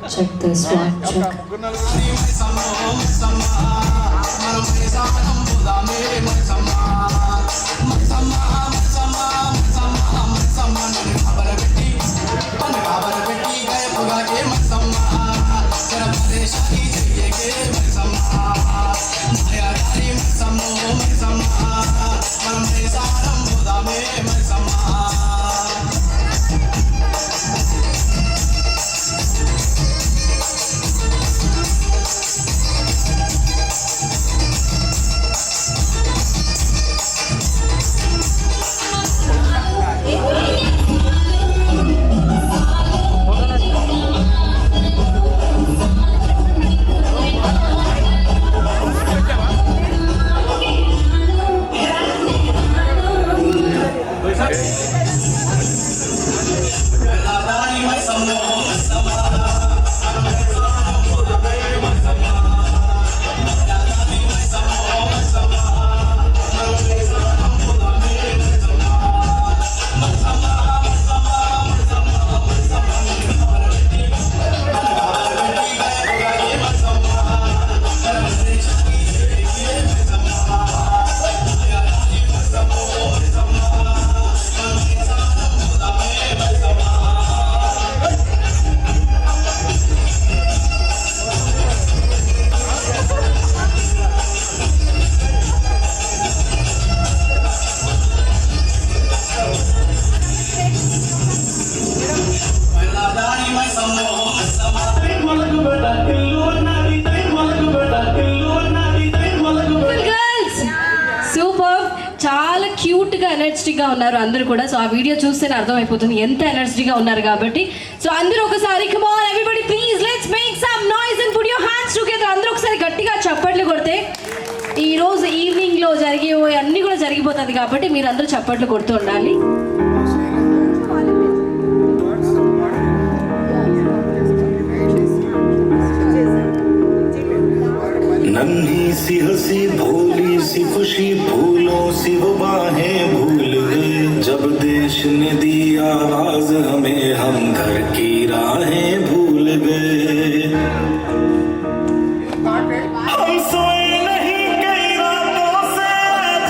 Check this one. Check. చాలా క్యూట్గా ఎనర్జెటిక్గా ఉన్నారు అందరూ కూడా. సో ఆ వీడియో చూస్తేనే అర్థమైపోతుంది ఎంత ఎనర్జెటిక్గా ఉన్నారు కాబట్టి. సో అందరూ ఒకసారి come on everybody please let's make some noise and put your hands together. అందరూ ఒకసారి గట్టిగా చప్పట్లు కొడితే ఈ రోజు ఈవినింగ్లో జరిగేవి అన్నీ కూడా జరిగిపోతుంది కాబట్టి మీరు అందరూ చప్పట్లు కొడుతూ ఉండాలి. नन्ही सी हंसी भोली सी खुशी फूलों सी वो बाहें भूल गए जब देश ने दी आवाज हमें हम घर की राहें भूल गए हम सोए नहीं कई रातों से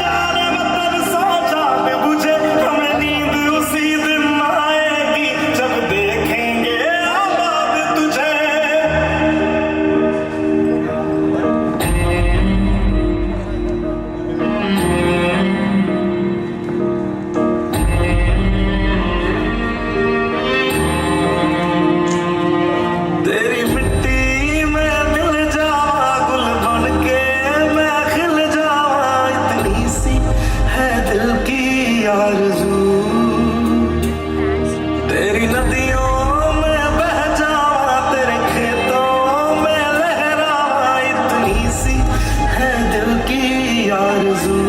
जाने वतन सा जाग बुझे हमें नींद उसी दिन आएगी जब देखेंगे आबाद तुझे तेरी नदियों में बह जावा तेरे खेतों में लहरावा इतनी सी है दिल की आरज़ू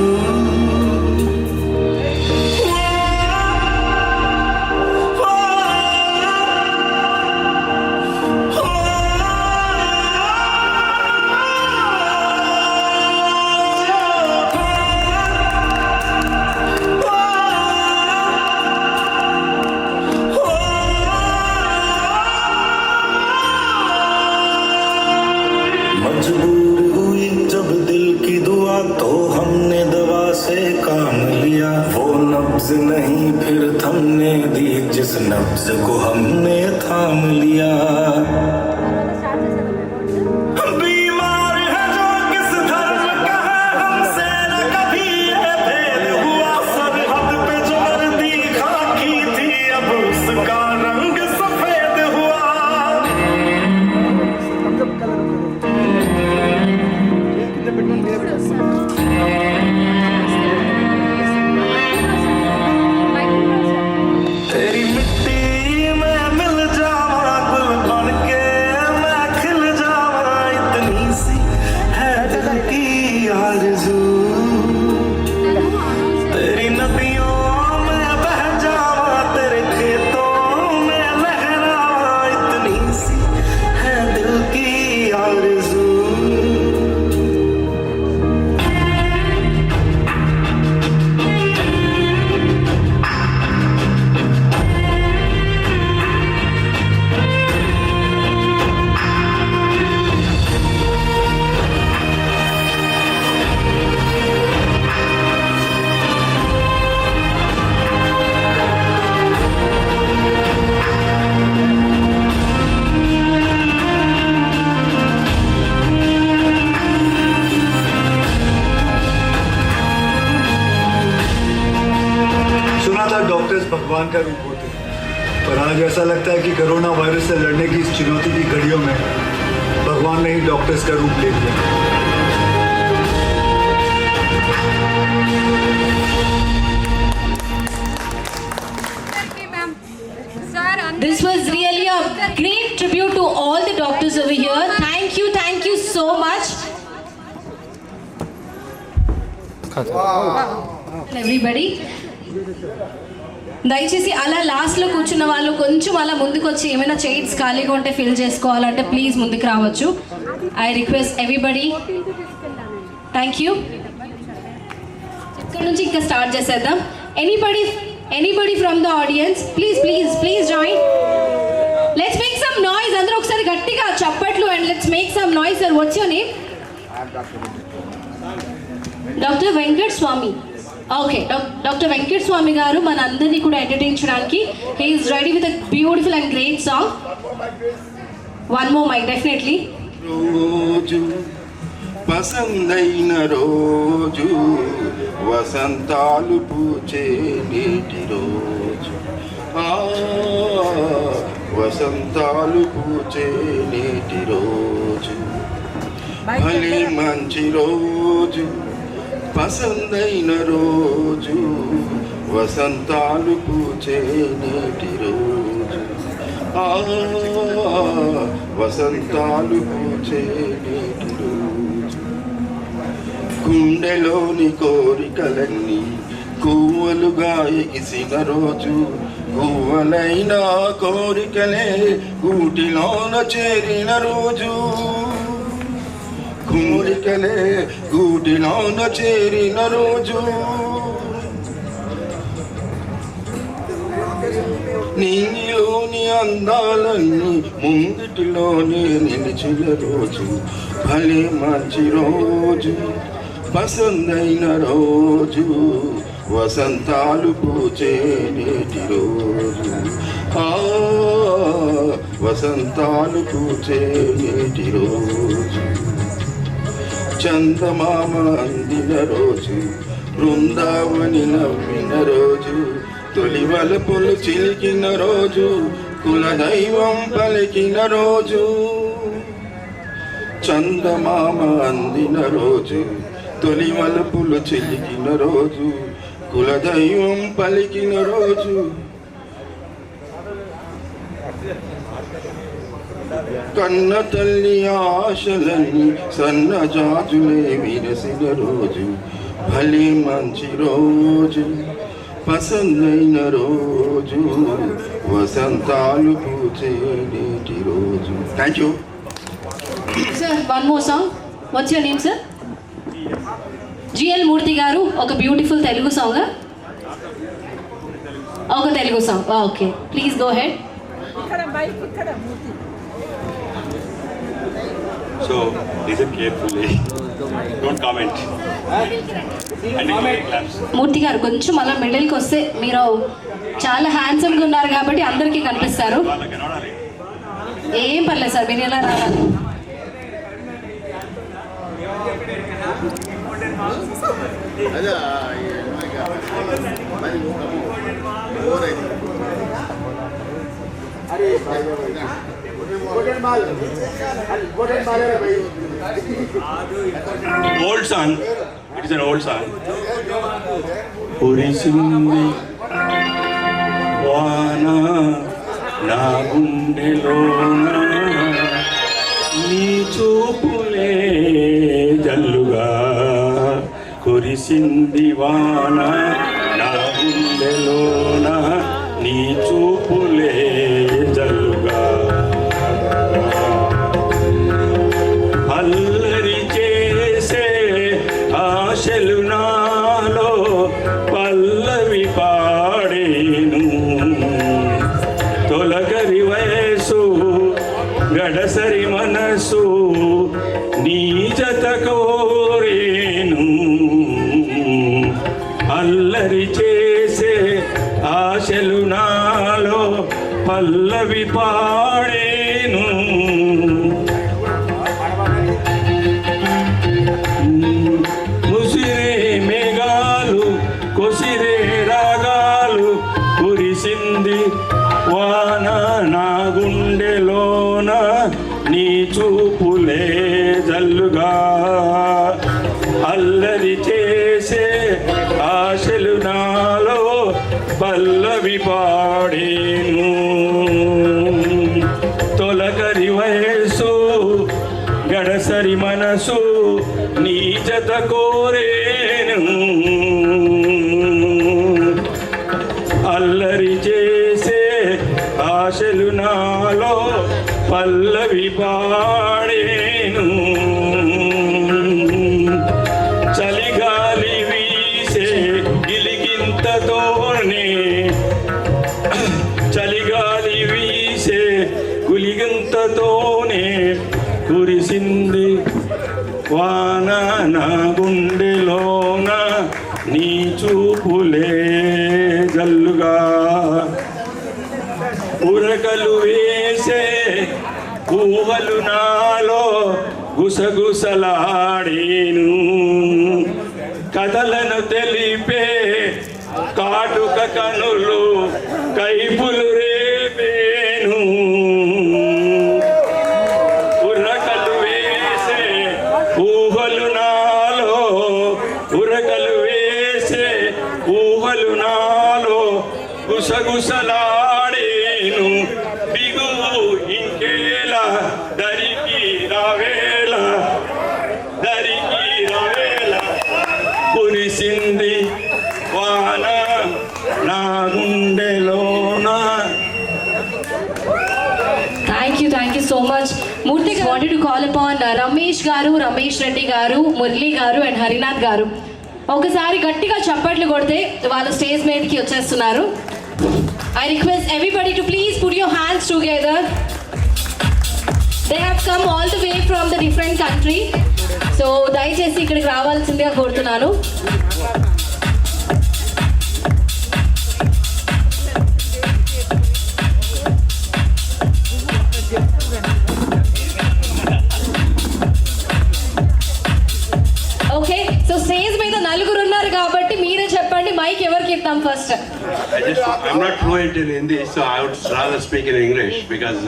मजबूर हुई जब दिल की दुआ तो हमने दवा से काम लिया वो नब्ज नहीं फिर थमने दी जिस नब्ज को हमने थाम लिया बीमार है जो किस धर्म का है हमसे न कभी ये भेद हुआ सरहद पे जो वर्दी खाकी थी अब उसका रंग सफेद हुआ तेरी मिट्टी में मिल जावा गुल बन के था डॉक्टर्स भगवान का रूप होते हैं, पर आज ऐसा लगता है कि कोरोना वायरस से लड़ने की इस चुनौती की घड़ियों में भगवान ने ही डॉक्टर्स का रूप ले लिया। This was really a great tribute to all the doctors over here. Thank you so much. Everybody. దయచేసి అలా లాస్ట్లో కూర్చున్న వాళ్ళు కొంచెం అలా ముందుకు వచ్చి ఏమైనా చైర్స్ ఖాళీగా ఉంటే ఫిల్ చేసుకోవాలంటే ప్లీజ్ ముందుకు రావచ్చు. I request everybody. Thank you. ఇక్కడ నుంచి ఇంకా స్టార్ట్ చేసేద్దాం. Anybody from the audience please join. Let's make some noise. అందరూ ఒకసారి గట్టిగా చప్పట్లు and let's make some noise. Sir what's your name? Doctor Venkata Swamy. Okay, doctor Venkata Swamy garu మన అందరినీ కూడా ఎంటర్టైన్ చేయడానికి he is ready with a beautiful and great song. One more mic definitely. రోజు పసందైన రోజు వసంతాలు పూచే నీటి రోజు, వసంతాలు పూచే నీటి రోజు, భలే మంచి రోజు పసందైన రోజు వసంతాలు పూచే నీటి రోజు, వసంతాలు పూచే నీటి రోజు, గుండెలోని కోరికలన్నీ గువ్వలుగా ఎగిసిన రోజు, గువ్వలైన కోరికలే గూటిలోన చేరిన రోజు, కోరికలే గూటిలోన చేరిన రోజు, నీలోని అందాలన్నీ ముంగిటిలోనే నిలిచిన రోజు, భలే మంచి రోజు పసందైన రోజు వసంతాలు పూచే నేటి రోజు, వసంతాలు పూచే నేటి రోజు, చందమామ అందిన రోజు, బృందావని నవ్విన రోజు, తొలి వలపులు చిలికిన రోజు, కులదైవం పలికిన రోజు, చందమామ అందిన రోజు, తొలి వలపులు చిలికిన రోజు, కులదైవం పలికిన రోజు, కన్న తల్లి ఆశలన్నీ సన్నజాజులే విరసిన రోజు, భలే మంచి రోజు పసందైన రోజు వసంతాలు పూచే నేటి రోజు. Thank you sir. One more song. What's your name sir? GL Murthy garu. ఒక బ్యూటిఫుల్ తెలుగు సాంగ్. ఒక Telugu song. Okay, please go head. So listen carefully. Don't comment. And claps. Murthy garu కొంచెం అలా మిడిల్కి వస్తే మీరు చాలా హ్యాండ్సమ్గా ఉన్నారు కాబట్టి అందరికీ కనిపిస్తారు. ఏం పర్లేదు సార్, మీరు ఎలా రావాలి. Old song. It is an old song. కురిసింది వాన నా గుండెలోన, నీ చూపులే జల్లుగా. కురిసింది వాన నా గుండెలోన, నీ చూపులే జల్లుగా. అల్లరి చేసే ఆశలు నాలో పల్లవి పాడేను, తొలగరి వయసు గడసరి మనసు నీ జత కోరేను. అల్లరి చేసే ఆశలు నాలో పల్లవి పాడేను. ముసిరే మేఘాలు కొసిరే రాగాలు పల్లవి పాడేను తొలకరి వయసు గడసరి మనసు నీ జత కోరేను అల్లరి చేసే ఆశలు నాలో పల్లవి పాడేను చలిగాలి వీసే గిలిగింతతోనే చలిగాలి వీసే గులిగింతతోనే కురిసింది వాన నా గుండెలోన నీ చూపులే జల్లుగా ఉరకలు వేసే ఊహలు నాలో గుసగుసలాడేను కథలను తెలిపే కాటుక కనులు కైపులు రేపేను ఉరకలు వేసే ఊహలు నాలో ఉరకలు వేసే ఊహలు నాలో గుసగుసలాడేను బిగువు ఇంకేలా దరికి రావేలా కురిసింది వాన నా గుండెలోన. Thank you so much. Murthy garu wanted to call upon Ramesh garu, Ramesh Reddy garu, Murli garu and Harinath garu. ఒకసారి గట్టిగా చప్పట్లు కొడితే వాళ్ళు స్టేజ్ మీదకి వచ్చేస్తున్నారు. I request everybody to please put your hands together. They have come all the way from the different country. So దయచేసి ఇక్కడికి రావాల్సిందిగా కోరుతున్నాను. ఓకే సో స్టేజ్ మీద నలుగురు ఉన్నారు కాబట్టి మీరే చెప్పండి మైక్ ఎవరికి ఇద్దాం first. I'm not fluent in Hindi, so I would rather speak in English because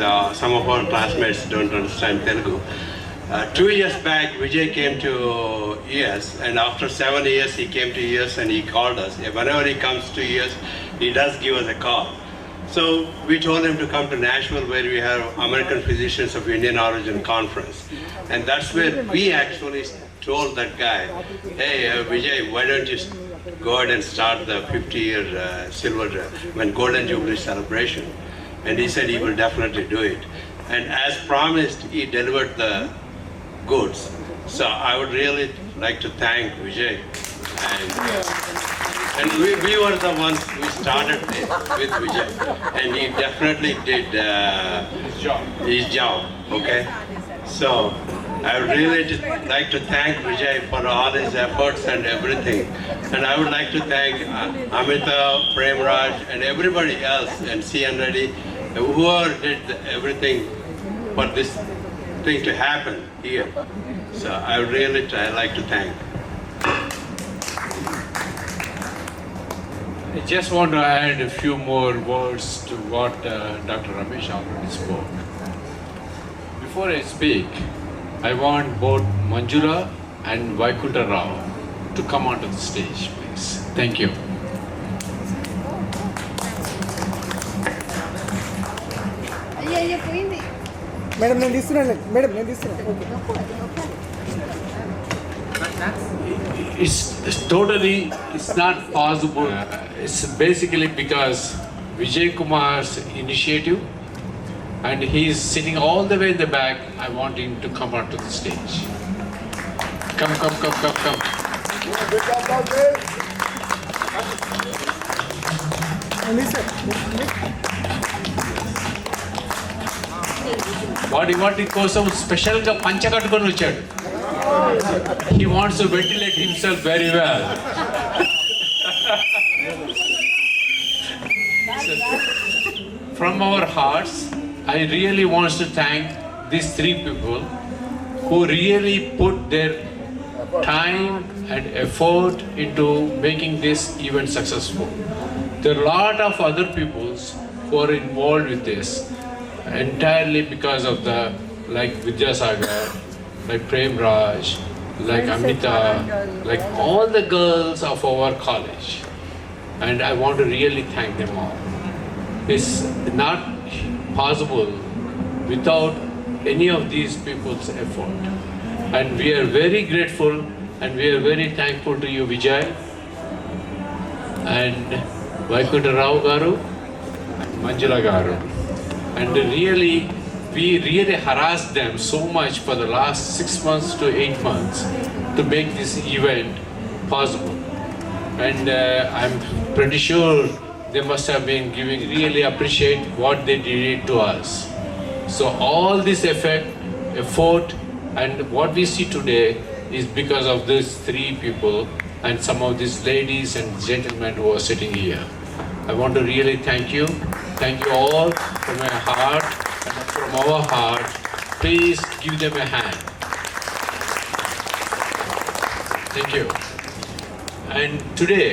some of our classmates don't understand Telugu. 2 years back, Vijay came to US, and after 7 years, he came to US and he called us. Whenever he comes to US, he does give us a call. So we told him to come to Nashville, where we have American Physicians of Indian Origin Conference, and that's where we actually told that guy, hey Vijay, why don't you go ahead and start the 50-year silver when Golden Jubilee celebration? And he said he will definitely do it. And as promised, he delivered the goods. So I would really like to thank Vijay. And we were the ones who started it with Vijay. And he definitely did his job, okay? So I would really just like to thank Vijay for all his efforts and everything. And I would like to thank Amita, Prem Raj, and everybody else, and CN Reddy, whoever did everything for this thing to happen here. So I would really like to thank. I just want to add a few more words to what Dr. Ramesh already spoke. Before I speak, I want both Manjula and Vaikunta Rao to come onto the stage, please. Thank you. Madam నేను తీసుకున్నాను madam నేను తీసుకున్నాను. It's not possible. It's basically because Vijay Kumar's initiative, and he is sitting all the way in the back. I want him to come onto the stage. Come. వాటి కోసం స్పెషల్గా పంచ కట్టుకొని వచ్చాడు. He wants to ventilate himself very well. From our hearts, I really want to thank these three people who really put their time and effort into making this event successful. There are a lot of other people who are involved with this entirely because of the, like Vidyasagar, like Prem Raj, like Amita, like all the girls of our college. and I want to really thank them all. It's not possible without any of these people's effort. And we are very grateful and we are very thankful to you, Vijay and Vaikunta Rao Garu, Manjula Garu. And really, we really harassed them so much for the last 6 months to 8 months to make this event possible. And I'm pretty sure they must have been giving, really appreciate what they did to us. So all this effort and what we see today is because of these 3 people and some of these ladies and gentlemen who are sitting here. I want to really thank you. Thank you all from my heart and from our heart. Please give them a hand. Thank you. And today,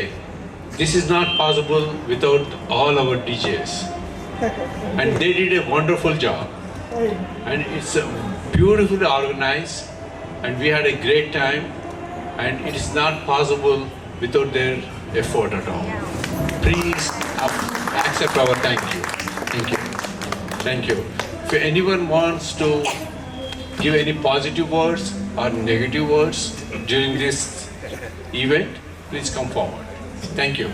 this is not possible without all our DJs. And they did a wonderful job. And it's beautifully organized and we had a great time, and it is not possible without their effort at all. Please accept our thank you. Thank you. Thank you. If anyone wants to give any positive words or negative words during this event, please come forward. Thank you.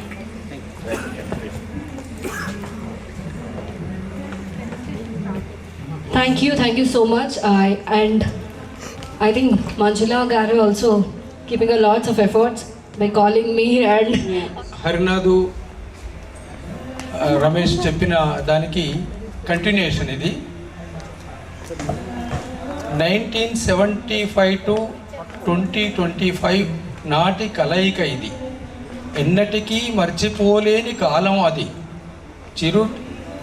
Thank you so much. I think Manjula Garu also keeping a lots of efforts by calling me and Harinath Ramesh చెప్పిన దానికి continuation ఇది. 1975 to 2025 నాటి కలయిక ఇది. ఎన్నటికీ మర్చిపోలేని కాలం అది. చిరు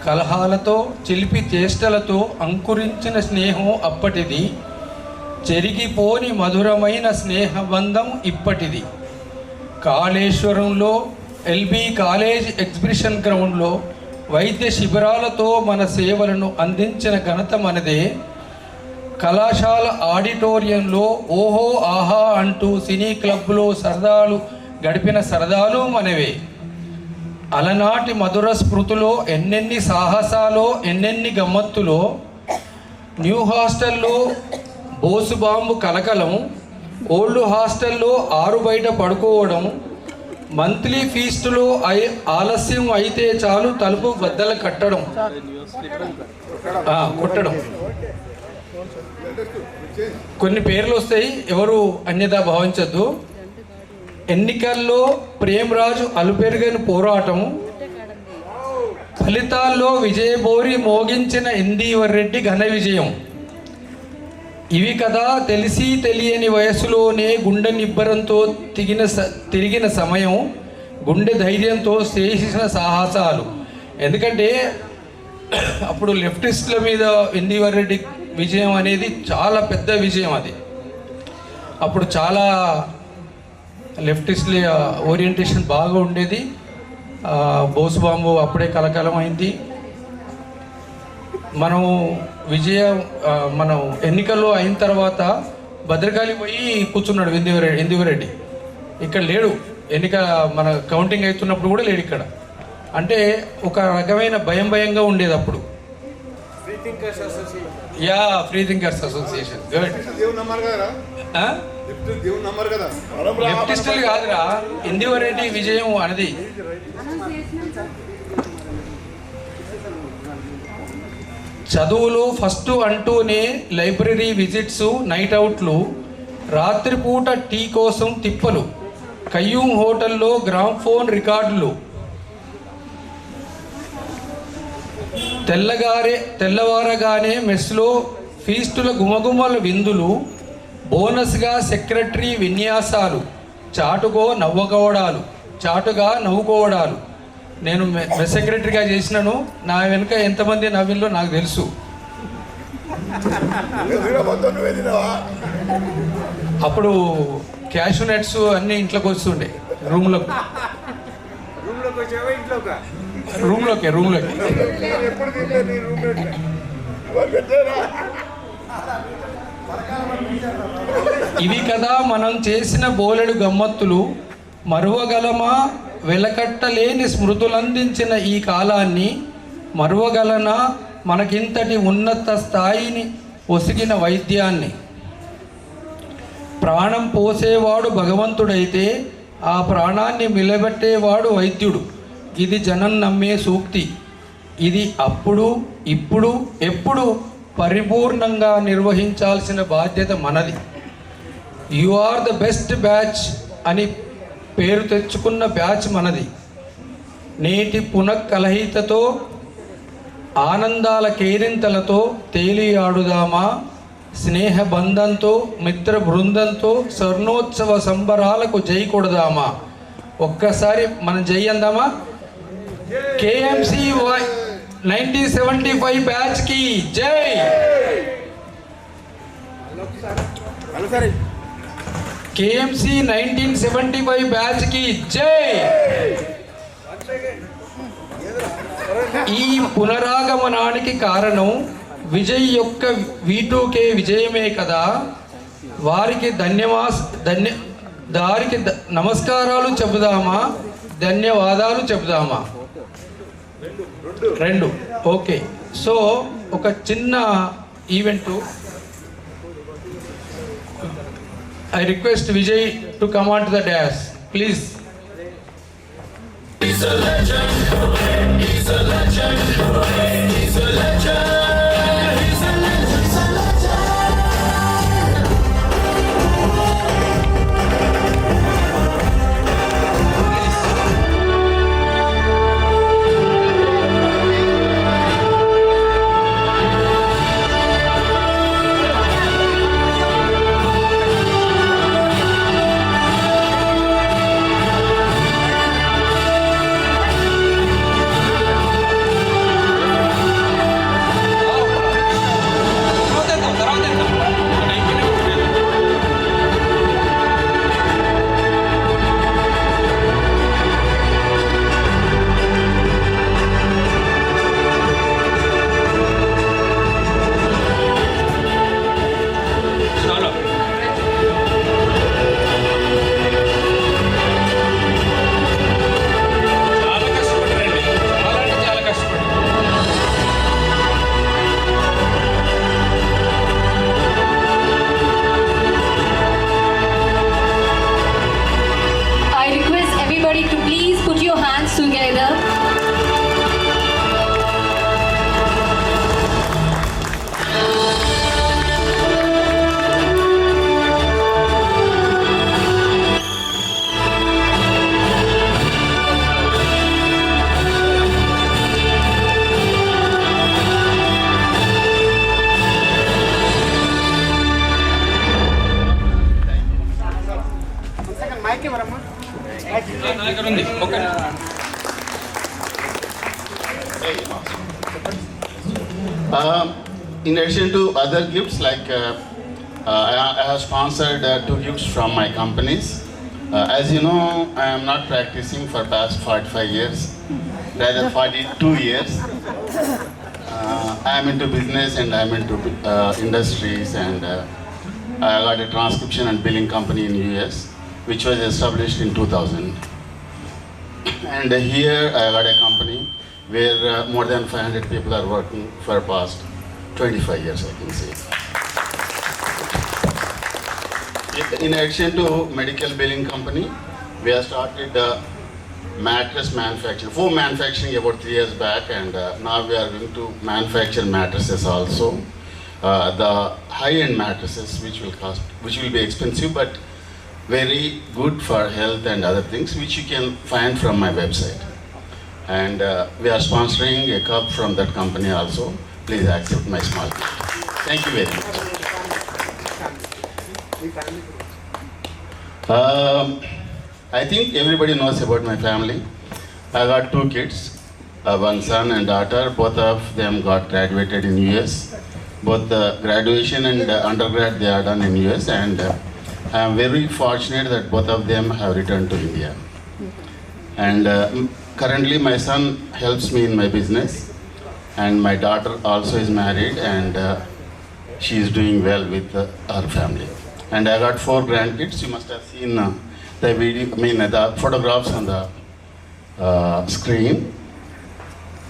కలహాలతో చిలిపి చేష్టలతో అంకురించిన స్నేహం అప్పటిది. చెరిగిపోని మధురమైన స్నేహబంధం ఇప్పటిది. కాళేశ్వరంలో ఎల్బీ కాలేజ్ ఎగ్జిబిషన్ గ్రౌండ్లో వైద్య శిబిరాలతో మన సేవలను అందించిన ఘనత మనదే. కళాశాల ఆడిటోరియంలో ఓహో ఆహా అంటూ సినీ క్లబ్లో సరదాలు గడిపిన సరదాలు మనవే. అలనాటి మధుర స్మృతిలో ఎన్నెన్ని సాహసాలో ఎన్నెన్ని గమ్మత్తులో. న్యూ హాస్టల్లో బోసుబాంబు కలకలం, ఓల్డ్ హాస్టల్లో 6 బయట పడుకోవడం, మంత్లీ ఫీస్టులో ఆలస్యం అయితే చాలు తలుపు బద్దలు కొట్టడం. కొన్ని పేర్లు వస్తాయి, ఎవరు అన్యదా భావించద్దు. ఎన్నికల్లో ప్రేమరాజు అలుపెరుగని పోరాటం, ఫలితాల్లో విజయబోరి మోగించిన ఇందీవర్ రెడ్డి ఘన విజయం. ఇవి కదా తెలిసి తెలియని వయసులోనే గుండె నిబ్బరంతో తిరిగిన సమయం, గుండె ధైర్యంతో చేసిన సాహసాలు. ఎందుకంటే అప్పుడు లెఫ్టిస్టుల మీద ఇందీవర్ రెడ్డి విజయం అనేది చాలా పెద్ద విజయం. అది అప్పుడు చాలా లెఫ్టిస్ట్ల ఓరియంటేషన్ బాగా ఉండేది. బోసుబాంబు అప్పుడే కలకలం అయింది. మనం ఎన్నికల్లో అయిన తర్వాత భద్రకాళి పోయి కూర్చున్నాడు ఇందివర్ రెడ్డి. ఇక్కడ లేడు, ఎన్నిక మన కౌంటింగ్ అవుతున్నప్పుడు కూడా లేడు ఇక్కడ. అంటే ఒక రకమైన భయంగా ఉండేది అప్పుడు. Free thinkers association. గుడ్. లెఫ్టిస్టులు కాదురా, ఇందివర్ రెడ్డి విజయం అనేది. చదువులో ఫస్ట్ అంటూనే లైబ్రరీ విజిట్స్, నైట్ అవుట్లు, రాత్రిపూట టీ కోసం తిప్పలు, కయ్యూమ్ హోటల్లో గ్రామ్ఫోన్ రికార్డులు, తెల్లవారగానే మెస్లో ఫీస్టుల గుమగుమల విందులు, బోనస్గా సెక్రటరీ విన్యాసాలు, చాటుగా నవ్వుకోవడాలు. నేను మెస్ సెక్రటరీగా చేసినాను. నా వెనుక ఎంతమంది నవ్విల్లో నాకు తెలుసు. అప్పుడు క్యాష్ నట్స్ అన్నీ ఇంట్లోకి వస్తుండే, రూమ్లోకి. ఇవి కదా మనం చేసిన బోలెడు గమ్మత్తులు, మరువగలమా? వెలకట్టలేని స్మృతులందించిన ఈ కాలాన్ని మరువగలనా? మనకింతటి ఉన్నత స్థాయిని ఒసిగిన వైద్యాన్ని. ప్రాణం పోసేవాడు భగవంతుడైతే ఆ ప్రాణాన్ని నిలబెట్టేవాడు వైద్యుడు. ఇది జనం నమ్మే సూక్తి. ఇది అప్పుడు, ఇప్పుడు, ఎప్పుడు పరిపూర్ణంగా నిర్వహించాల్సిన బాధ్యత మనది. You are the best batch అని పేరు తెచ్చుకున్న బ్యాచ్ మనది. నేటి పునఃకలహితతో ఆనందాల కేరింతలతో తేలియాడుదామా? స్నేహ బంధంతో మిత్ర బృందంతో స్వర్ణోత్సవ సంబరాలకు జై కొడదామా? ఒక్కసారి మనం జై అందామా? కేఎంసి 1975 బ్యాచ్ కి జై. కేఎంసి 1975 బ్యాచ్ కి జై. ఈ పునరాగమనానికి కారణం విజయ్ యొక్క V2K విజయమే కదా. వారికి నమస్కారాలు చెబుదామా? ధన్యవాదాలు చెబుదామా? రెండు. ఓకే. సో ఒక చిన్న event. I request Vijay to come on to the dash please. He's a legend. He's a legend. He's a legend. He's a legend. He's a legend. In addition to other gifts, like I have sponsored 2 gifts from my companies. As you know, I am not practicing for past 45 years, rather 42 years. I am into business and I am into industries, and I got a transcription and billing company in US, which was established in 2000. And here I got a company where more than 500 people are working for past 25 years, I can say. In addition to medical billing company, we have started mattress manufacturing, foam manufacturing about 3 years back, and now we are going to manufacture mattresses also. The high-end mattresses, which will be expensive, but very good for health and other things, which you can find from my website. And we are sponsoring a cup from that company also. Please accept my small gift. Thank you very much. I think everybody knows about my family. I got 2 kids, one son and daughter. Both of them got graduated in US. Both the graduation and undergrad they are done in US, and I am very fortunate that both of them have returned to India. And currently my son helps me in my business, and my daughter also is married, and she is doing well with her family. And I got 4 grandkids. You must have seen the video, the photographs on the screen,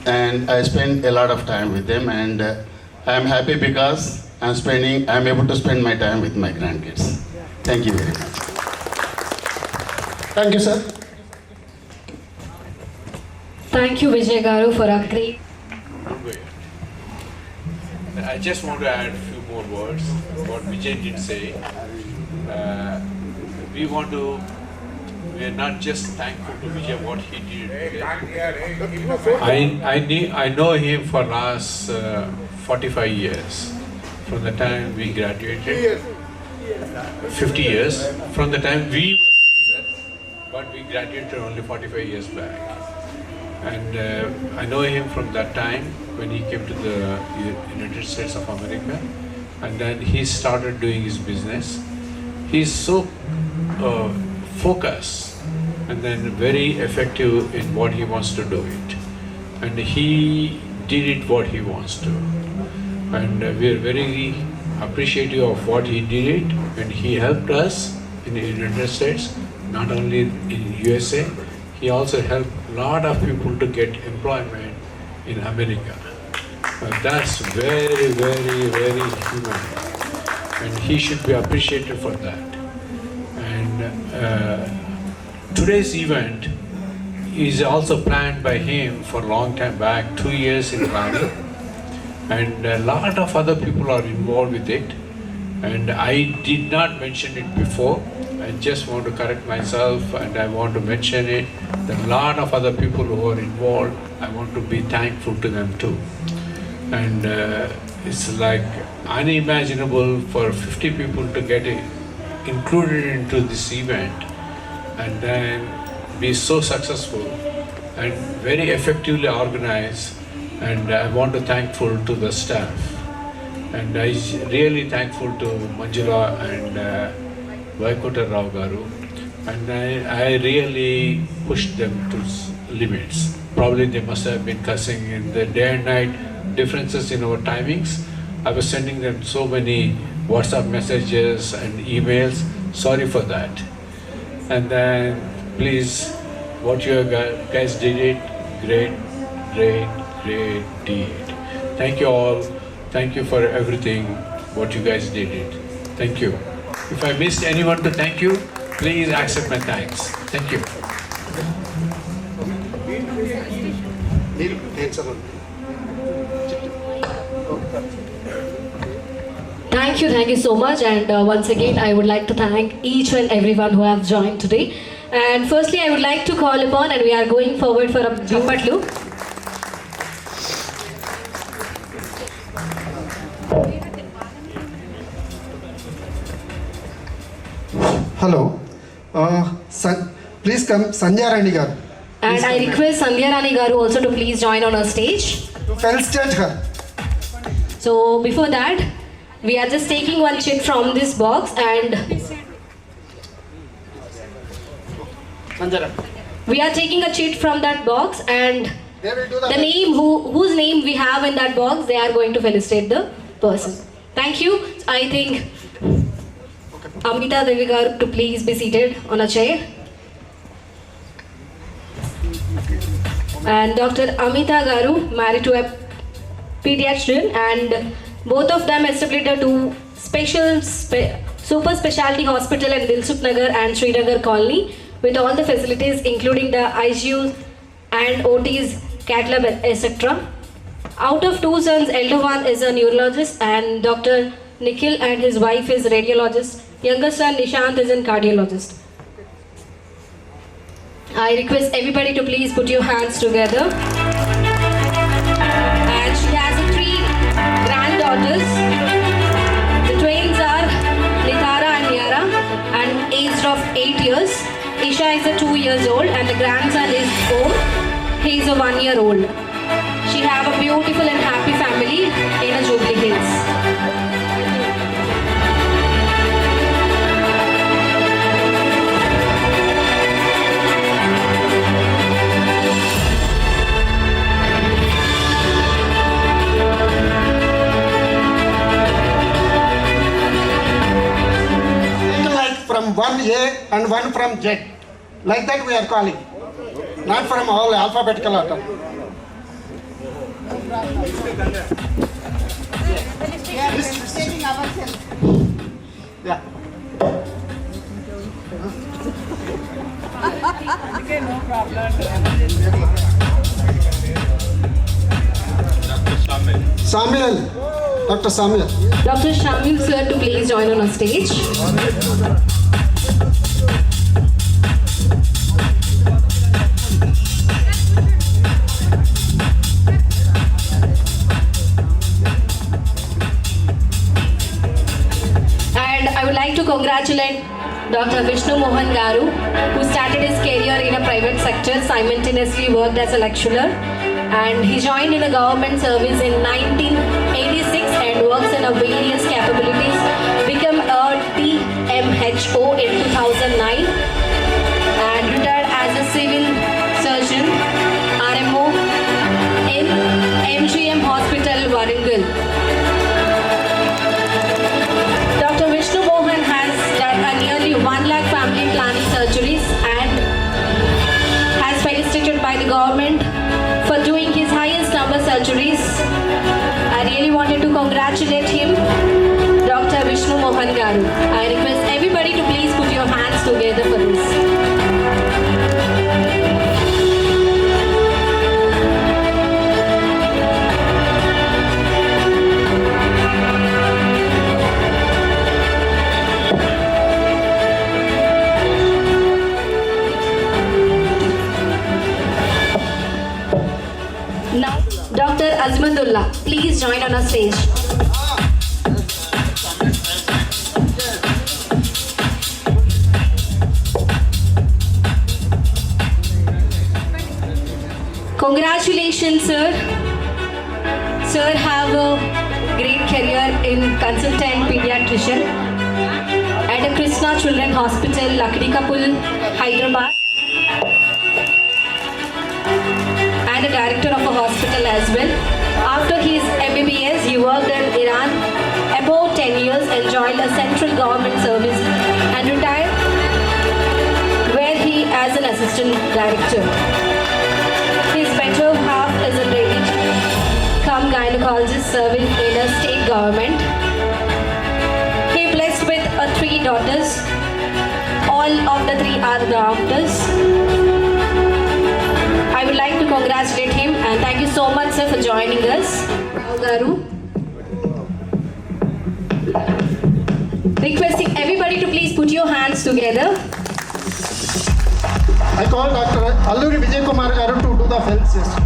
and I spend a lot of time with them, and I am happy because I'm able to spend my time with my grandkids. Thank you very much. Thank you sir. Thank you, Vijay Garu, for a great. I just want to add a few more words. What Vijay did say. We are not just thankful to Vijay what he did. I know him for last 45 years. From the time we graduated, 50 years. From the time we were together, but we graduated only 45 years back. And I know him from that time when he came to the United States of America, and then he started doing his business. He's so focused and then very effective in what he wants to do it, and he did it what he wants to, and we are very appreciative of what he did it, and he helped us in the United States, not only in USA. He also helped a lot of people to get employment in America. That's very, very, very human, and he should be appreciated for that. And today's event is also planned by him for a long time back, 2 years in planning, and a lot of other people are involved with it. And I did not mention it before. I just want to correct myself, and I want to mention it. There are a lot of other people who are involved. I want to be thankful to them too. And it's like unimaginable for 50 people to get included into this event and then be so successful and very effectively organized. And I want to thankful to the staff. And I really thankful to Manjula and Vaikunta Rao Garu, and I really pushed them to limits. Probably they must have been cussing in the day and night differences in our timings. I was sending them so many WhatsApp messages and emails. Sorry for that. And then please, what you guys did it, great deed. Thank you all. Thank you for everything, what you guys did it. Thank you. If I missed anyone to thank you, please accept my thanks. Thank you. Thank you so much. And once again, I would like to thank each and everyone who have joined today. And firstly, I would like to call upon, and we are going forward for a Chapatlu. Hello please come Sandhya Rani garu. And I request Sandhya Rani Garu also to please join on our stage. Felicitate her. So before that, we are just taking one chit from this box, and we are taking a chit from that box, and They will do the the name whose name we have in that box, they are going to felicitate the person. Thank you. I think Amita Devi Garu to please be seated on a chair. And Dr. Amita Garu, married to a pediatrician, and both of them established two super specialty hospital in Dilsukh Nagar and Srinagar colony with all the facilities including the ICU and OTs, cath lab, etc. Out of two sons, elder one is a neurologist and Dr. Nikhil and his wife is radiologist. Younger son Nishant is a cardiologist. I request everybody to please put your hands together. And she has 3 granddaughters. The twins are Nithara and Yara, and aged of 8 years. Isha is 2 years old, and the grandson is Om. He is 1 year old. She have a beautiful and happy family in a Jubilee Hills. Like from one A and one from Z. Like that we are calling. Not from all alphabetical order. Yeah. Samuel. Dr. Samuel. Dr. Shamil sir to please join on our stage. And I would like to congratulate Dr. Vishnu Mohan Garu, who started his career in a private sector, simultaneously worked as a lecturer, and he joined in a government service in 1986 and works in a various capabilities, became a TMHO in 2009 and retired as a civil surgeon, RMO in MGM Hospital, Warangal. Dr. Vishnu Mohan has done a nearly 1 lakh family planning surgeries and has felicitated by the government for doing his highest number surgeries. I really wanted to congratulate him, Dr. Vishnu Mohan Garu. I request everybody to please put your hands together for this. Now, Dr. Azmadullah, please join on our stage. Congratulations, sir. Sir have a great career in consultant pediatrician at a Krishna Children Hospital, Lakdikapul, Hyderabad, and a director of a hospital as well. After his MBBS, he worked in Iran about 10 years, enjoyed a central government service and retired, where he as an assistant director. His better half is a lady, come gynecologist serving in a state government. He blessed with 3 daughters. All of the 3 are doctors. I would like to congratulate him and thank you so much, sir, for joining us. Garu. Requesting everybody to please put your hands together. I call Dr. Alluri Vijay Kumar Garu to do the health session.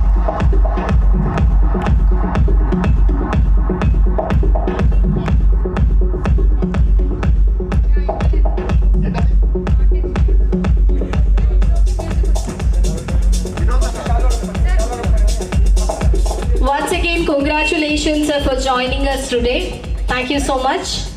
Once again, congratulations, sir, for joining us today. Thank you so much.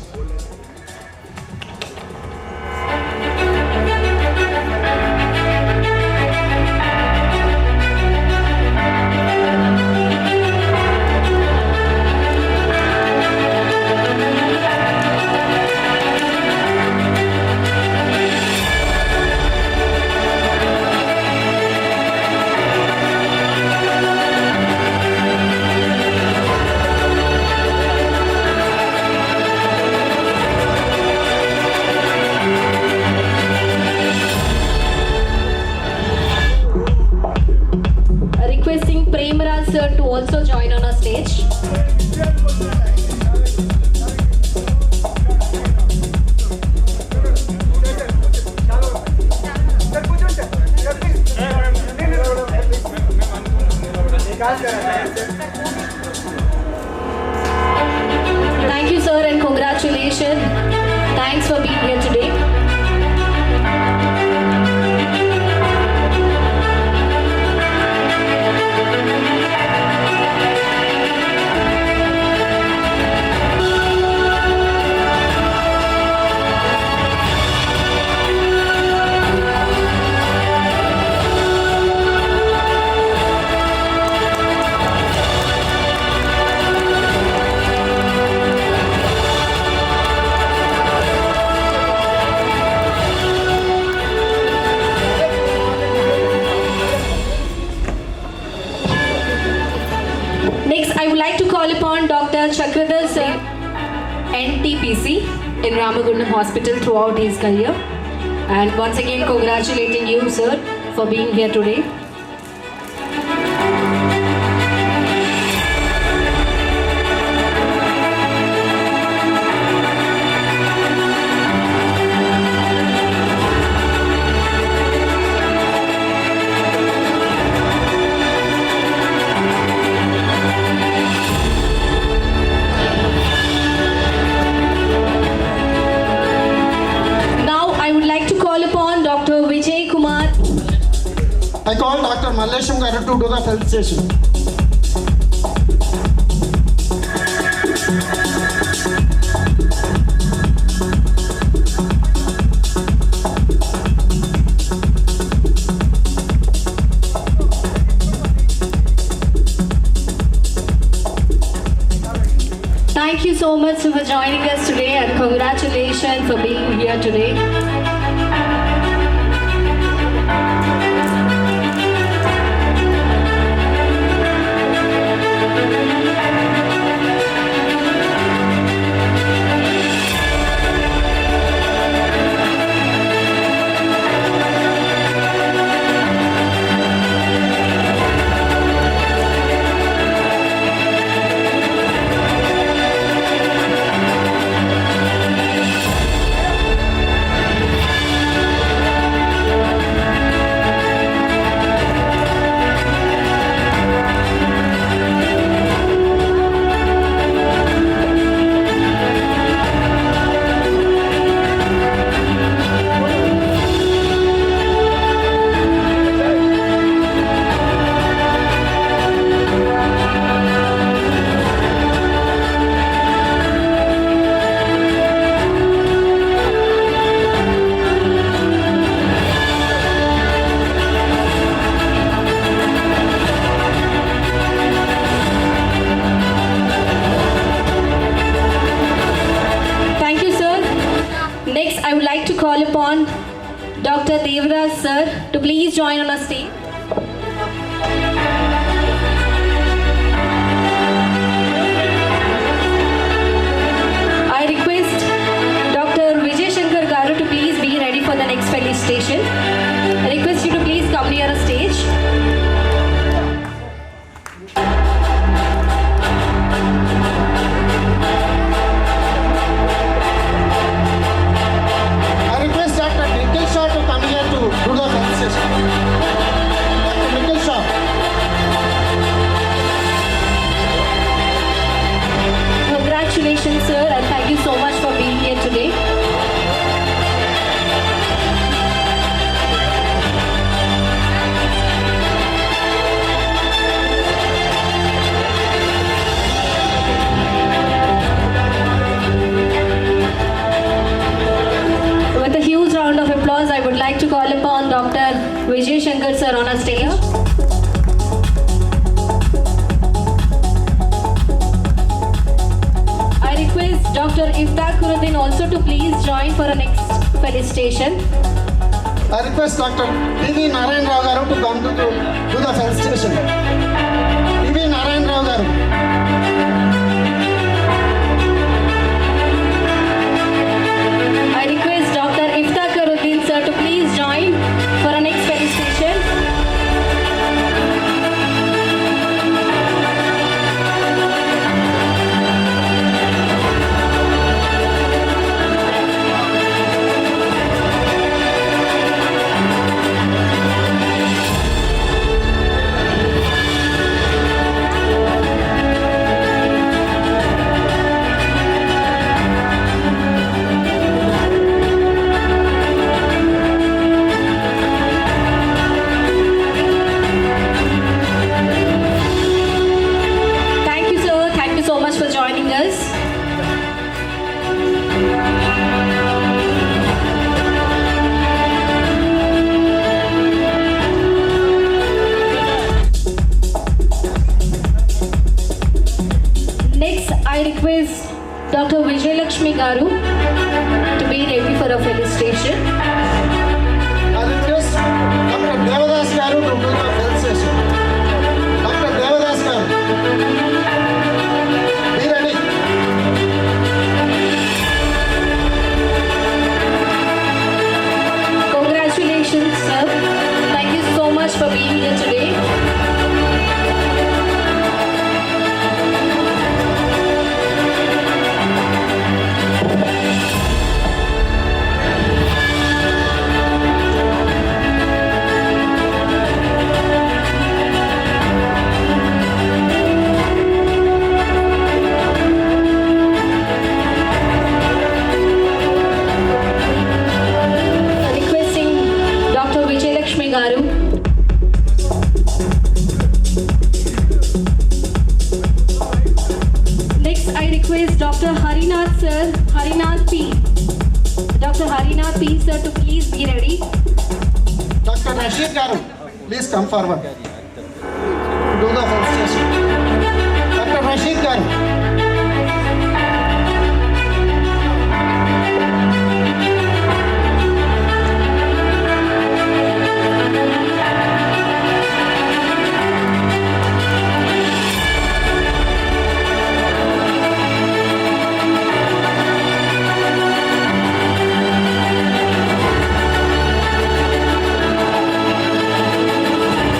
Requesting Premaraj sir to also join on our stage. Thank you, sir, and congratulations. Thanks for being here today. Next, I would like to call upon Dr. Chakradhar Sir, NTPC in Ramagundam Hospital throughout his career. And once again, congratulating you, sir, for being here today. Dr. Vijay Kumar. I call Dr. Mallesham Garu to do the felicitation. Thank you so much for joining us today and congratulations for being here today. Next, I would like to call upon Dr. Devraj sir to please join on our stage. I request Dr. Vijay Shankar Garu to please be ready for the next felicitation. I request you to please come near a stage. Congratulations, sir, and thank you so much for being here today. With a huge round of applause, I would like to call upon Dr. Vijay Shankar sir on our stage. Dr. Iftaq Kuruddin also to please join for a next felicitation. I request Dr. P.V. Narayan Rao Garu to come to do the felicitation. P.V. Narayan Rao Garu. I request Dr. Iftaq Kuruddin sir to please join for a next felicitation. I request Dr. Vijay Lakshmi Garu to be ready for a felicitation. I request Dr. Devadas Garu to do the felicitation. Dr. Devadas Garu. Dr. Harinath sir, Harinath P. Dr. Harinath P sir to please be ready. Dr. Rashid Garu, please come forward. Do the felicitation. Dr. Rashid Garu.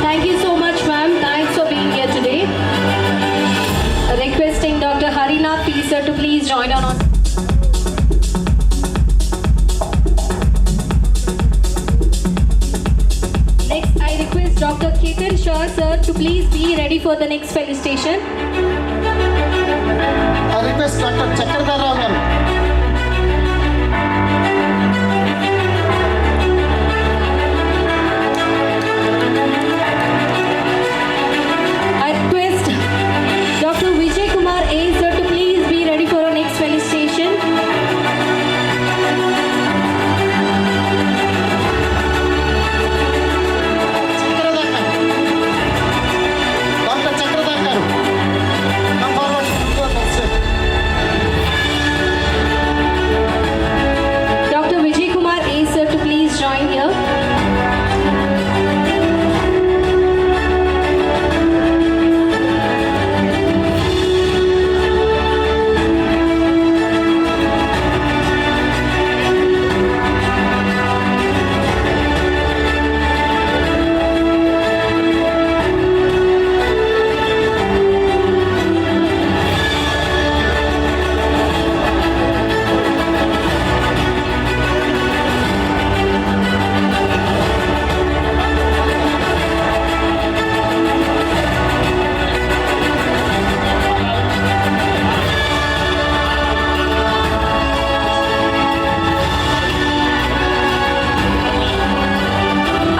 Thank you so much, ma'am. Thanks for being here today. Requesting Dr. Harinath P sir to please join on. Next, I request Dr. Ketan Shah sir to please be ready for the next felicitation. I request Dr. Chakradhar Rao garu. I request Dr. Vijay Kumar A sir to please be ready for our next felicitation. Chakradhar garu. Dr. Chakradhar garu. Come forward to do the felicitation. Dr. Vijay Kumar A sir to please join here.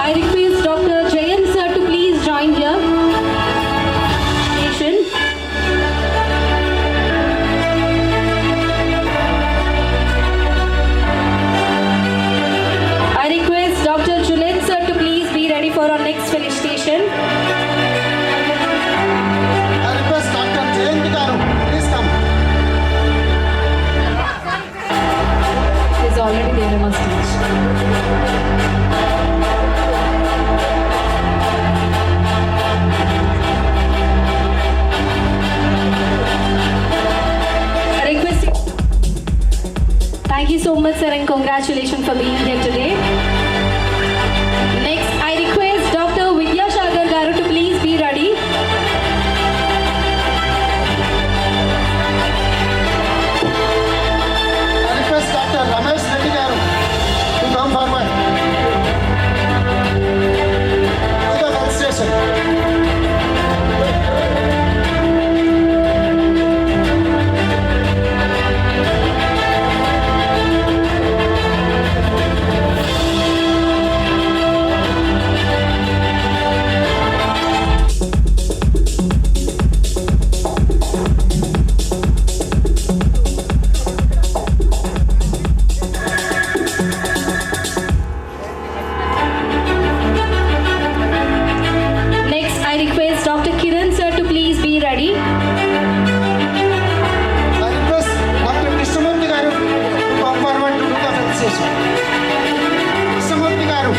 I request Dr. Jayant sir to please join here. Station. I request Dr. Junaid sir to please be ready for our next felicitation. I request Dr. Jayant garu. Please come. He's already there on stage. Requesting. Thank you so much, sir, and congratulations for being here today. Next, I request Dr. Vidya Shagar Garu to please be ready. I request Dr. Ramesh Reddy garu to come forward. Do the felicitation. Next, I request Dr. Kiran sir to please be ready. I request Dr. Krishnamurthy garu to come forward to do the felicitation. Krishnamurthy garu.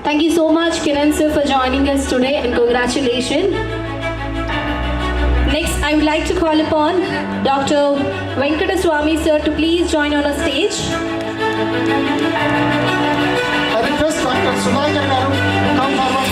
Thank you so much, Kiran sir, for joining us today, and congratulations. Next, I would like to call upon Dr. Venkataswamy sir to please join on a stage. I request Dr. Sudhakar garu to come forward.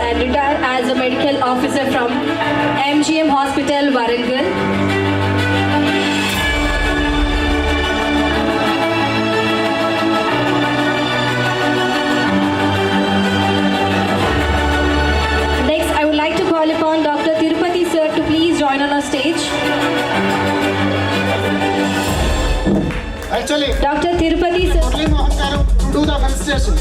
and retired as a medical officer from MGM Hospital, Warangal. Next, I would like to call upon Dr. Tirupati sir to please join on our stage. Actually, Dr. Tirupati sir. Murali Mohan garu to do the felicitation.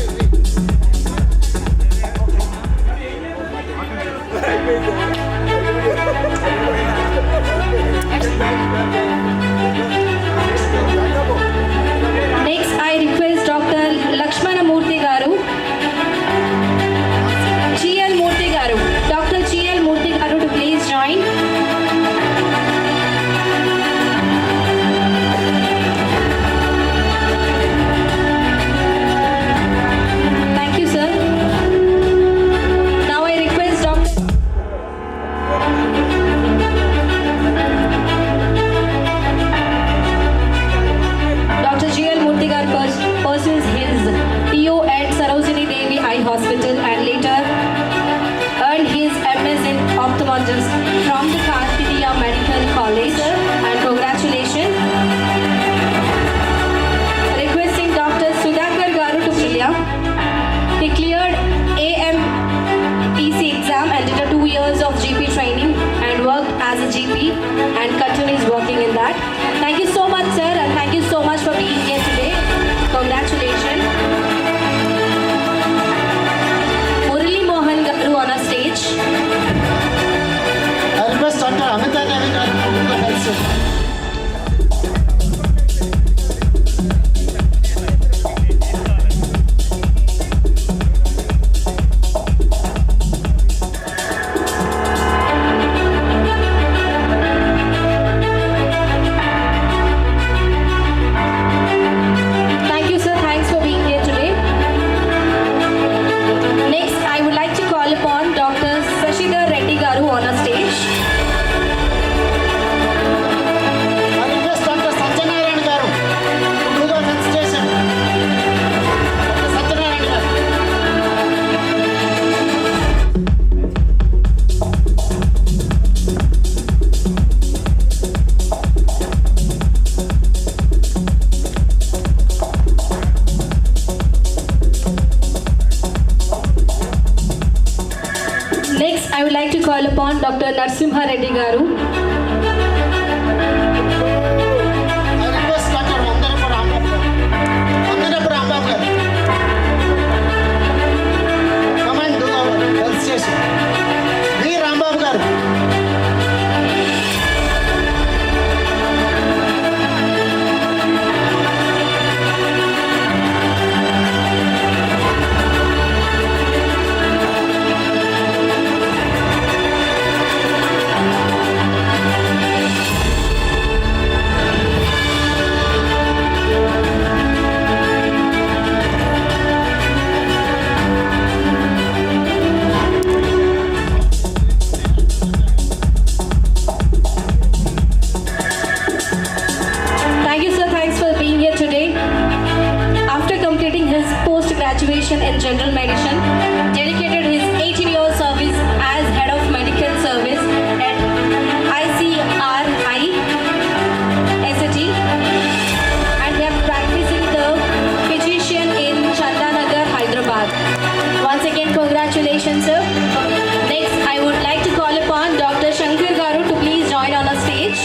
Next, I request Dr. Lakshmana Murthy garu. GL Murthy garu. Dr. GL Murthy garu to please join. Thank you, sir. Now I request Dr. GL Murthy garu pursues his PO at Sarojini Devi Eye Hospital and later earned his MS in ophthalmologist from the Kartikeya Medical College. And congratulations. Requesting Dr. Sudhakar garu to Priya. He cleared AMPC exam and did a 2 years of GP training and worked as a GP and continues working in that. Thank you so much, sir, and thank you so much for being here today. Congratulations. Murali Mohan garu on our stage. I request Dr. Amita Devi garu to do the felicitation. Thank you, sir. Thanks for being here today. Next, I would like to call upon Dr. Sashidhar Reddy garu on our stage. I request Dr. Satyanarayan garu to do the felicitation. Dr. Satyanarayan garu. Next, I would like to call upon Dr. Narsimha Reddy garu. I request Dr. Vandanapu Rambabu garu. Vandanapu Rambabu garu. Come and do the felicitation. V. Rambabu garu. Thank you, sir. Thanks for being here today. After completing his post-graduation in general medicine, dedicated his 18-year service as head of medical service at ICRI SAT and kept practicing the physician in Chandanagar, Hyderabad. Once again, congratulations, sir. Next, I would like to call upon Dr. Shankar garu to please join on our stage.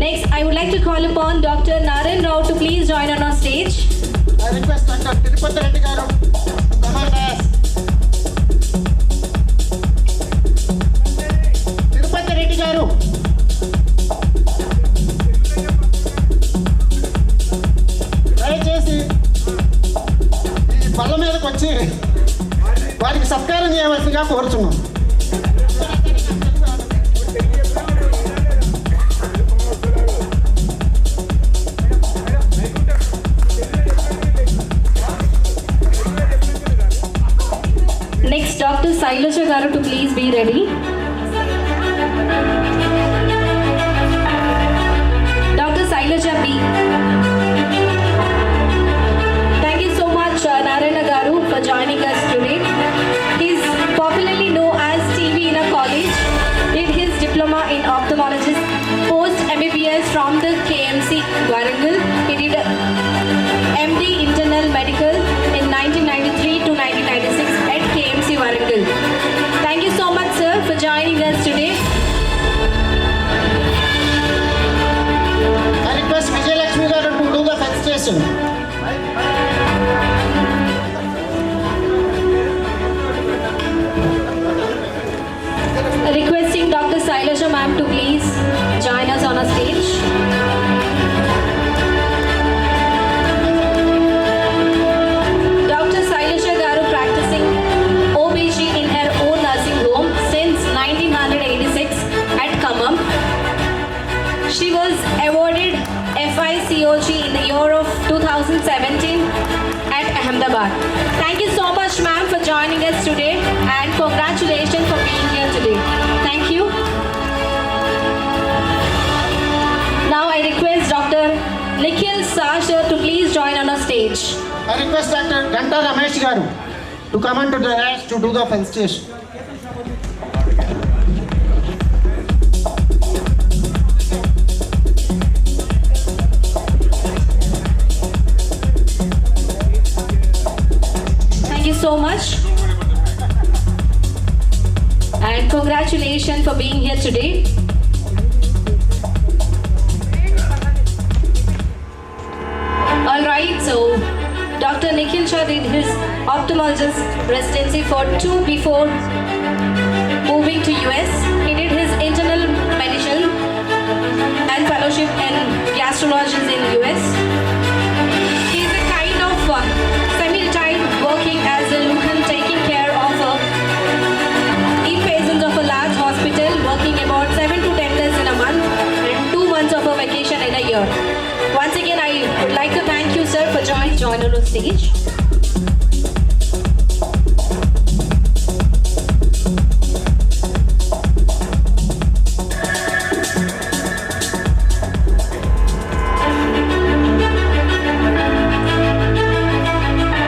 Next, I would like to call upon Dr. Naren Rao to please join on our stage. I request Dr. Tirupati Reddy garu to come on dais. Tirupati Reddy garu. దయచేసి ఈ బల్ల మీదకి వచ్చి వారికి సత్కారం చేయవలసిందిగా కోరుచున్నాం. destination. Requesting Dr. Sailasha ma'am to please join us on a stage. Dr. Sailasha Garu practicing OBG in her own nursing home since 1986 at Khammam. She was awarded FICOG in the year of 2017 at Ahmedabad. Thank you so much ma'am for joining us today and congratulations for being here today. Thank you. Now I request Dr. Nikhil Sasha to please join on a stage. I request Dr. Ganta Ramesh Garu to come on to the dais to do the felicitation. Thank you so much. And congratulations for being here today. Alright, so Dr. Nikhil Shah did his ophthalmologist residency for 2 before moving to US. He did his internal medicine and fellowship in gastrology in US. He is a kind of semi-retired working as a locum taking care of patients of a large hospital, working about 7 to 10 days in a month and 2 months of a vacation in a year. Once again, I would like to thank you, sir, for joining on the stage.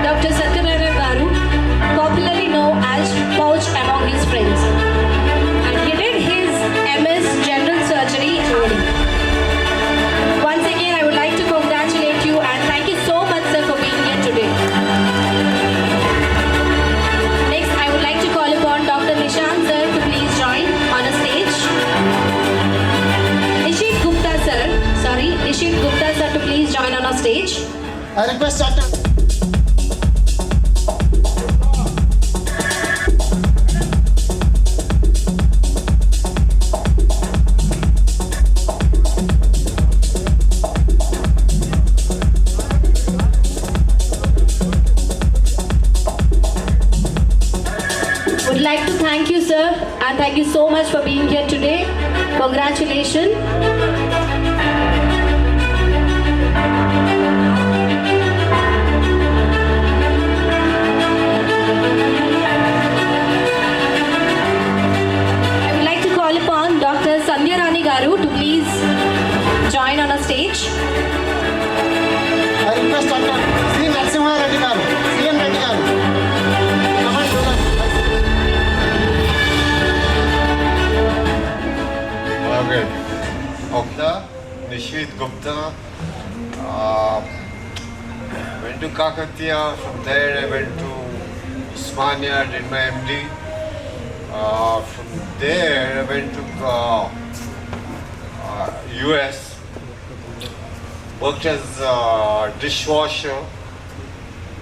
Dr. Satyanarayana Garu, popularly known as Pouch among his friends, and he did his MS General Surgery early. Once again, I would like to congratulate you and thank you so much, sir, for being here today. Next, I would like to call upon Dr. Nishant, sir, to please join on a stage. Nishit Gupta, sir, to please join on a stage. I request Dr. Would like to thank you, sir, and thank you so much for being here today. Congratulations. I would like to call upon Dr. Sandhya Rani Garu to please join on a stage. I request Dr. C. Narasimha Reddy Garu, CN Reddy Garu. Come on, do that. Okay. Okta, Nishit Gupta. Went to Kakatiya. From there, I went to Usmania, did my MD. From there, I went to US. Worked as a dishwasher.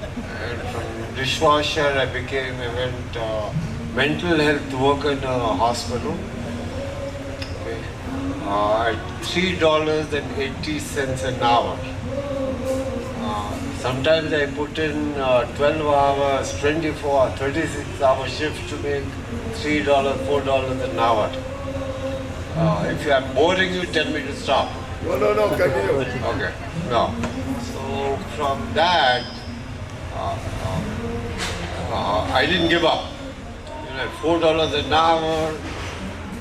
And from dishwasher, I went mental health worker in a hospital. At $3.80 an hour. Sometimes I put in 12 hours, 24, 36-hour shifts to make $3, $4 an hour. If I'm boring you, tell me to stop. No, continue. Okay, no. So from that, I didn't give up. At $4 an hour,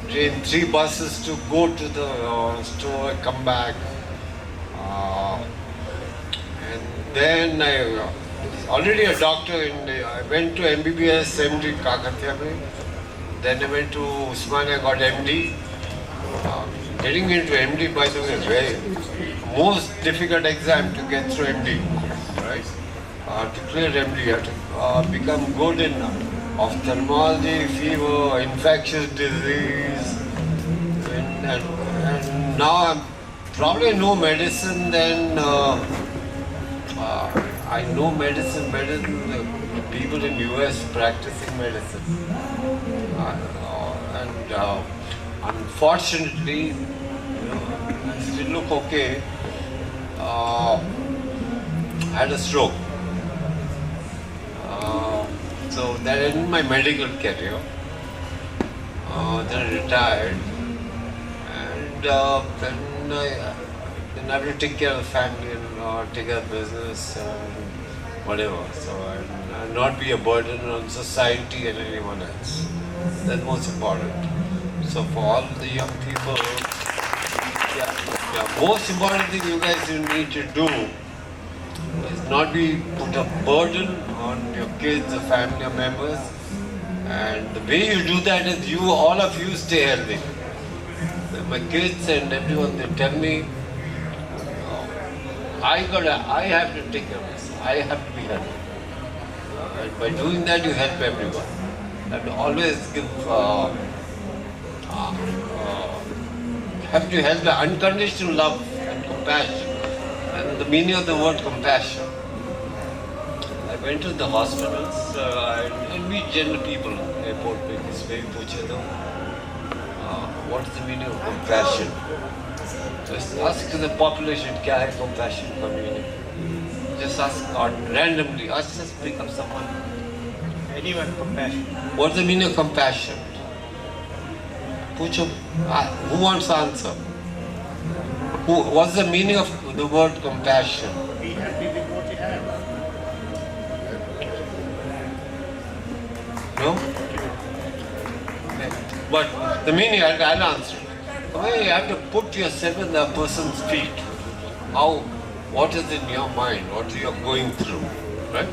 train 3 buses to go to the store, come back. And then I was already a doctor. I went to MBBS, MD Kakatiya. Then I went to Usmania, got MD. Getting into MD, by the way, is very most difficult exam to get through MD, right? To clear MD, you have to become good in ophthalmology, fever, infectious disease, and now I'm probably no medicine than I know medicine better than the people in US practicing medicine. Unfortunately, I still look okay. I had a stroke. So that ended my medical career. Then I retired. And then I have to take care of the family and take care of business and whatever. So and not be a burden on society and anyone else. That's most important. So for all the young people, most important thing you guys need to do is not be put a burden on your kids or family members. And the way you do that is you, all of you stay healthy. My kids and everyone, they tell me, I have to take care of this. I have to be healthy. And by doing that, you help everyone. And always have to help the unconditional love and compassion. And the meaning of the word compassion. I went to the hospitals and meet general people. Airport because very puchado. What is the meaning of compassion? Just ask to the population, kya hai compassion ka meaning? Just ask randomly. Just pick up someone. Anyone compassion. What is the meaning of compassion? Pucho. Who wants to answer? What's the meaning of the word compassion? Be happy with what you have. No? But the meaning, I'll answer. You have to put yourself in the person's feet. What is in your mind? What you are going through, right?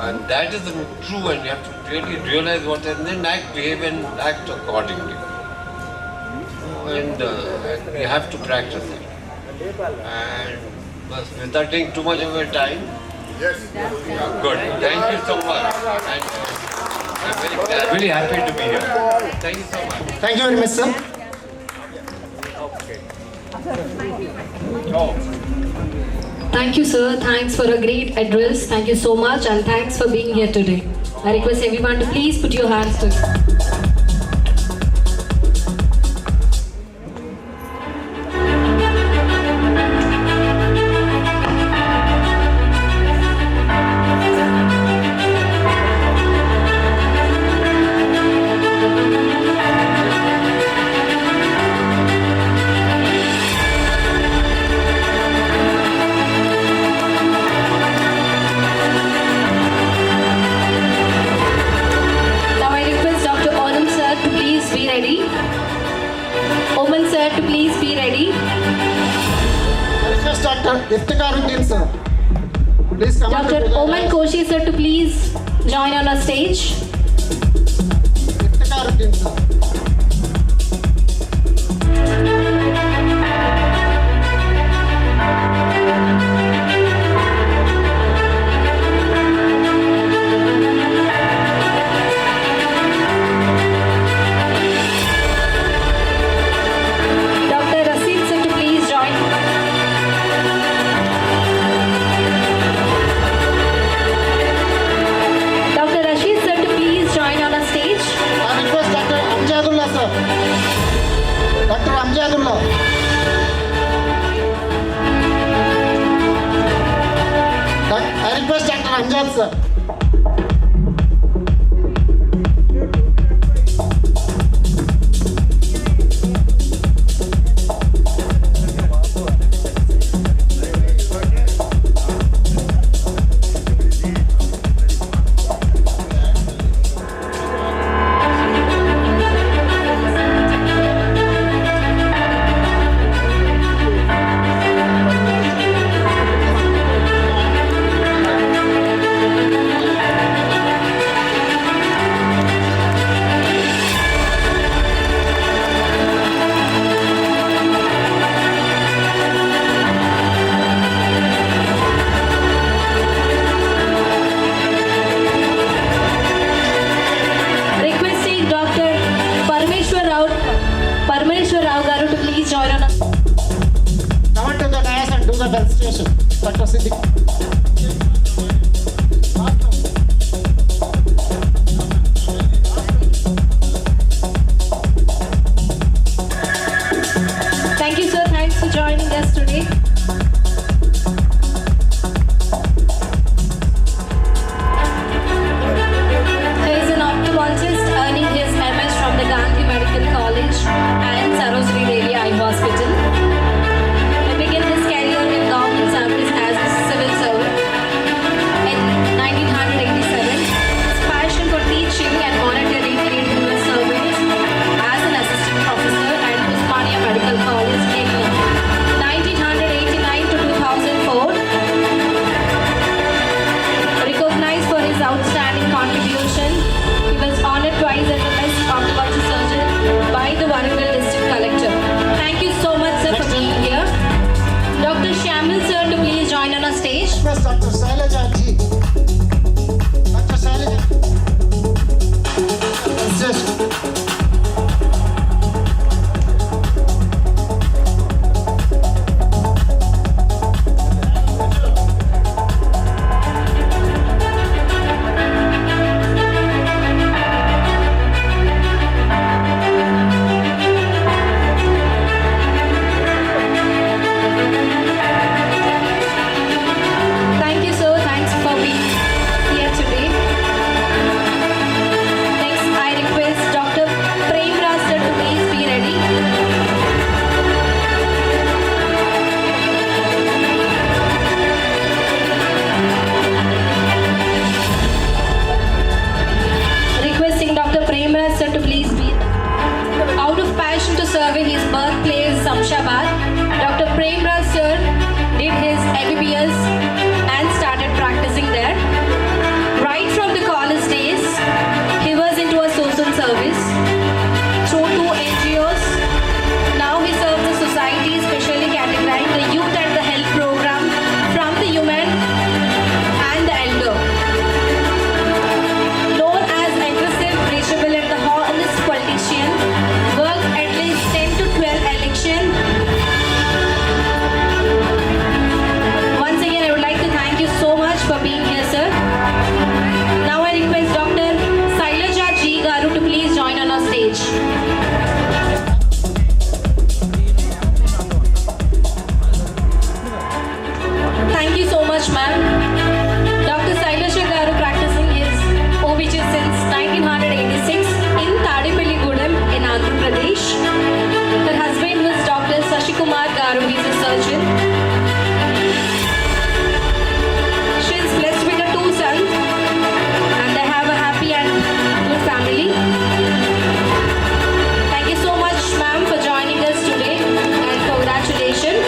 And that is true, and you have to really realize what, and then behave and act accordingly. And you have to practice it. And without taking too much of your time. Yes. Good. Thank you so much. And I'm very happy to be here. Thank you so much. Thank you very much, sir. Thank you, sir. Thanks for a great address. Thank you so much, and thanks for being here today. I request everyone to please put your hands together. Iftikaruddin sir, please come on. Dr. Oman Koshi sir to please join on our stage. Iftikaruddin sir. I request Dr. Amjad sir. Parmeshwar Rao Garu to please join us. Come on to the dais and do the Health Station, Dr. Siddiq. Thank you, sir. Thanks for joining us today. He is an ophthalmologist earning his MS from the Gandhi Medical College and Sarojini Devi Eye Hospital. He began his career in government service as a civil servant in 1987. His passion for teaching and monitoring led to his service as an assistant professor at Usmania Medical College in 1989 to 2004. Recognized for his outstanding contribution, he was honored twice as the best ophthalmology surgeon by the Warangal District Collector. Thank you so much, sir, for being here. Dr. Shamil, sir, to please join on our stage. Request Dr. Shailaja Ji. Dr. Shailaja. Health Station. Thank you, sir. Thanks for being here today. Next, I request Dr. Prem Raj, sir, to please be ready. Requesting Dr. Prem Raj, sir, to please be out of passion to serve his birthplace, Samshabad. Dr. Prem Raj, sir, did his MBBS and started practicing there. Right from the college days, he was into a social service through 2 NGOs. Now he serves the society, especially categorizing the youth and the health program from the human and the elder. Known as aggressive, reachable and the honest politician, worked at least 10 to 12 election. Once again, I would like to thank you so much for being here, sir. Now I request Dr. Shailaja Ji Garu to please join on our stage. Thank you so much, ma'am. Dr. Shailaja Garu practicing his OBG since 1986 in Tadepalligudem in Andhra Pradesh. Her husband was Dr. Sashikumar Garu, he is a surgeon. She is blessed with 2 sons and they have a happy and good family. Thank you so much, ma'am, for joining us today and congratulations.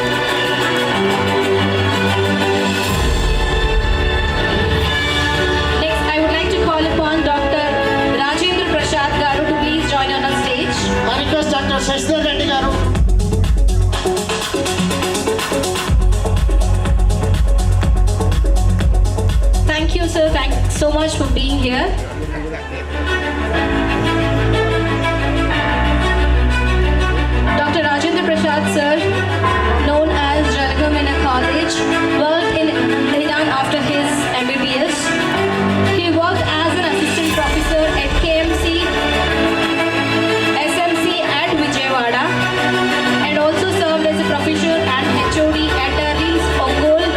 Next, I would like to call upon Dr. Rajendra Prasad Garu to please join on our stage. I request Dr. Shashidhar Reddy Garu. Thank you, sir. Thanks so much for being here. Dr. Rajendra Prasad, sir, known as Janagamena College, worked in Iran after his MBBS. He worked as an assistant professor at KMC, SMC at Vijayawada, and also served as a professor and HOD at Arins, Ongole,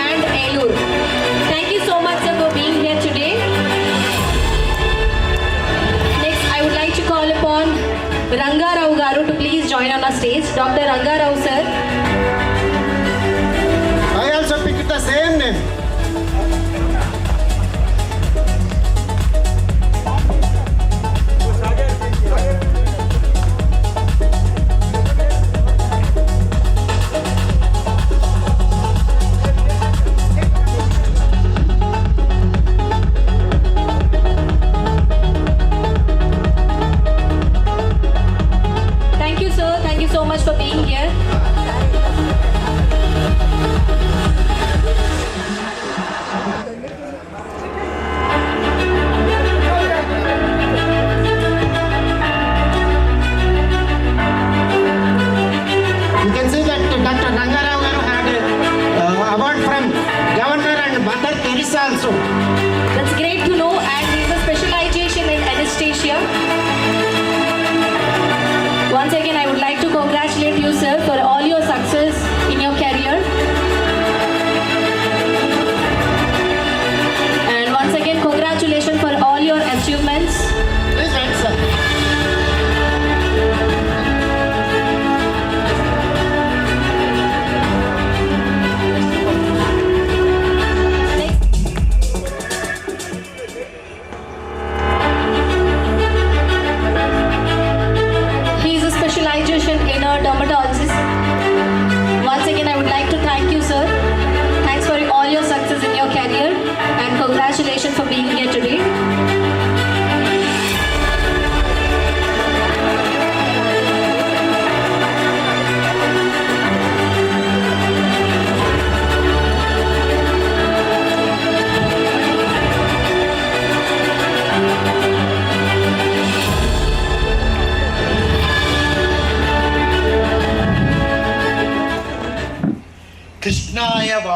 and Elur. Thank you so much, sir, for being here today. Next, I would like to call upon Ranga Rao Garu to please join on our stage. Dr. Ranga Rao, sir. I also picked the same name. Thank you, sir. Thank you so much for being here.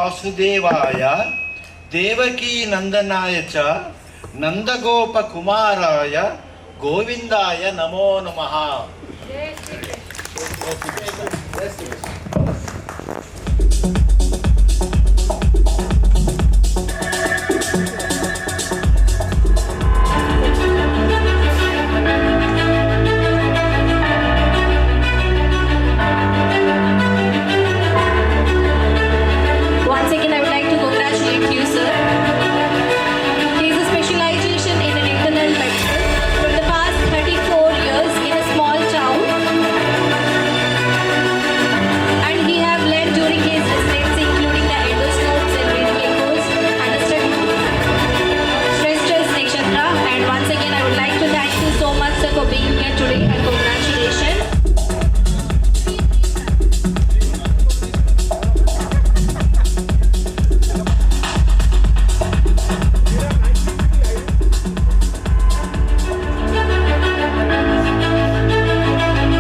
वासुदेवाय देवकी नंदनाय च नंदगोपकुमाराय गोविंदाय नमो नमः. Once again, I would like to congratulate you, sir. He has a specialization in internal medicine from the past 34 years in a small town. And he have learned during his residency, including the endoscopes and breathing echoes and the stress test, etc. And once again, I would like to thank you so much, sir, for being here today, and congratulations.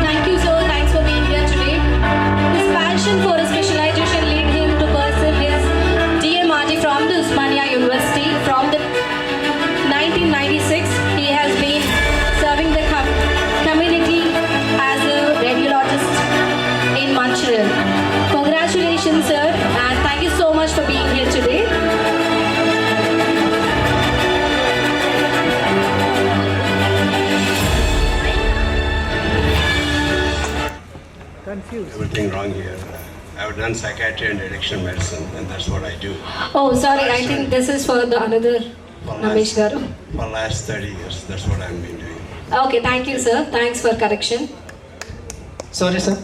Thank you, sir. Thanks for being here today. His passion for a specialization led him to pursue his DMRT from the Osmania University. From the 1996, he has been serving the community as a radiologist in Montreal. Congratulations, sir, and thank you so much for being here today. Everything wrong here. I've done psychiatry and addiction medicine, and that's what I do. Oh, sorry, I think this is for the another Namesh Garu. For the last 30 years, that's what I've been doing. Okay, thank you, sir. Thanks for correction. Sorry, sir.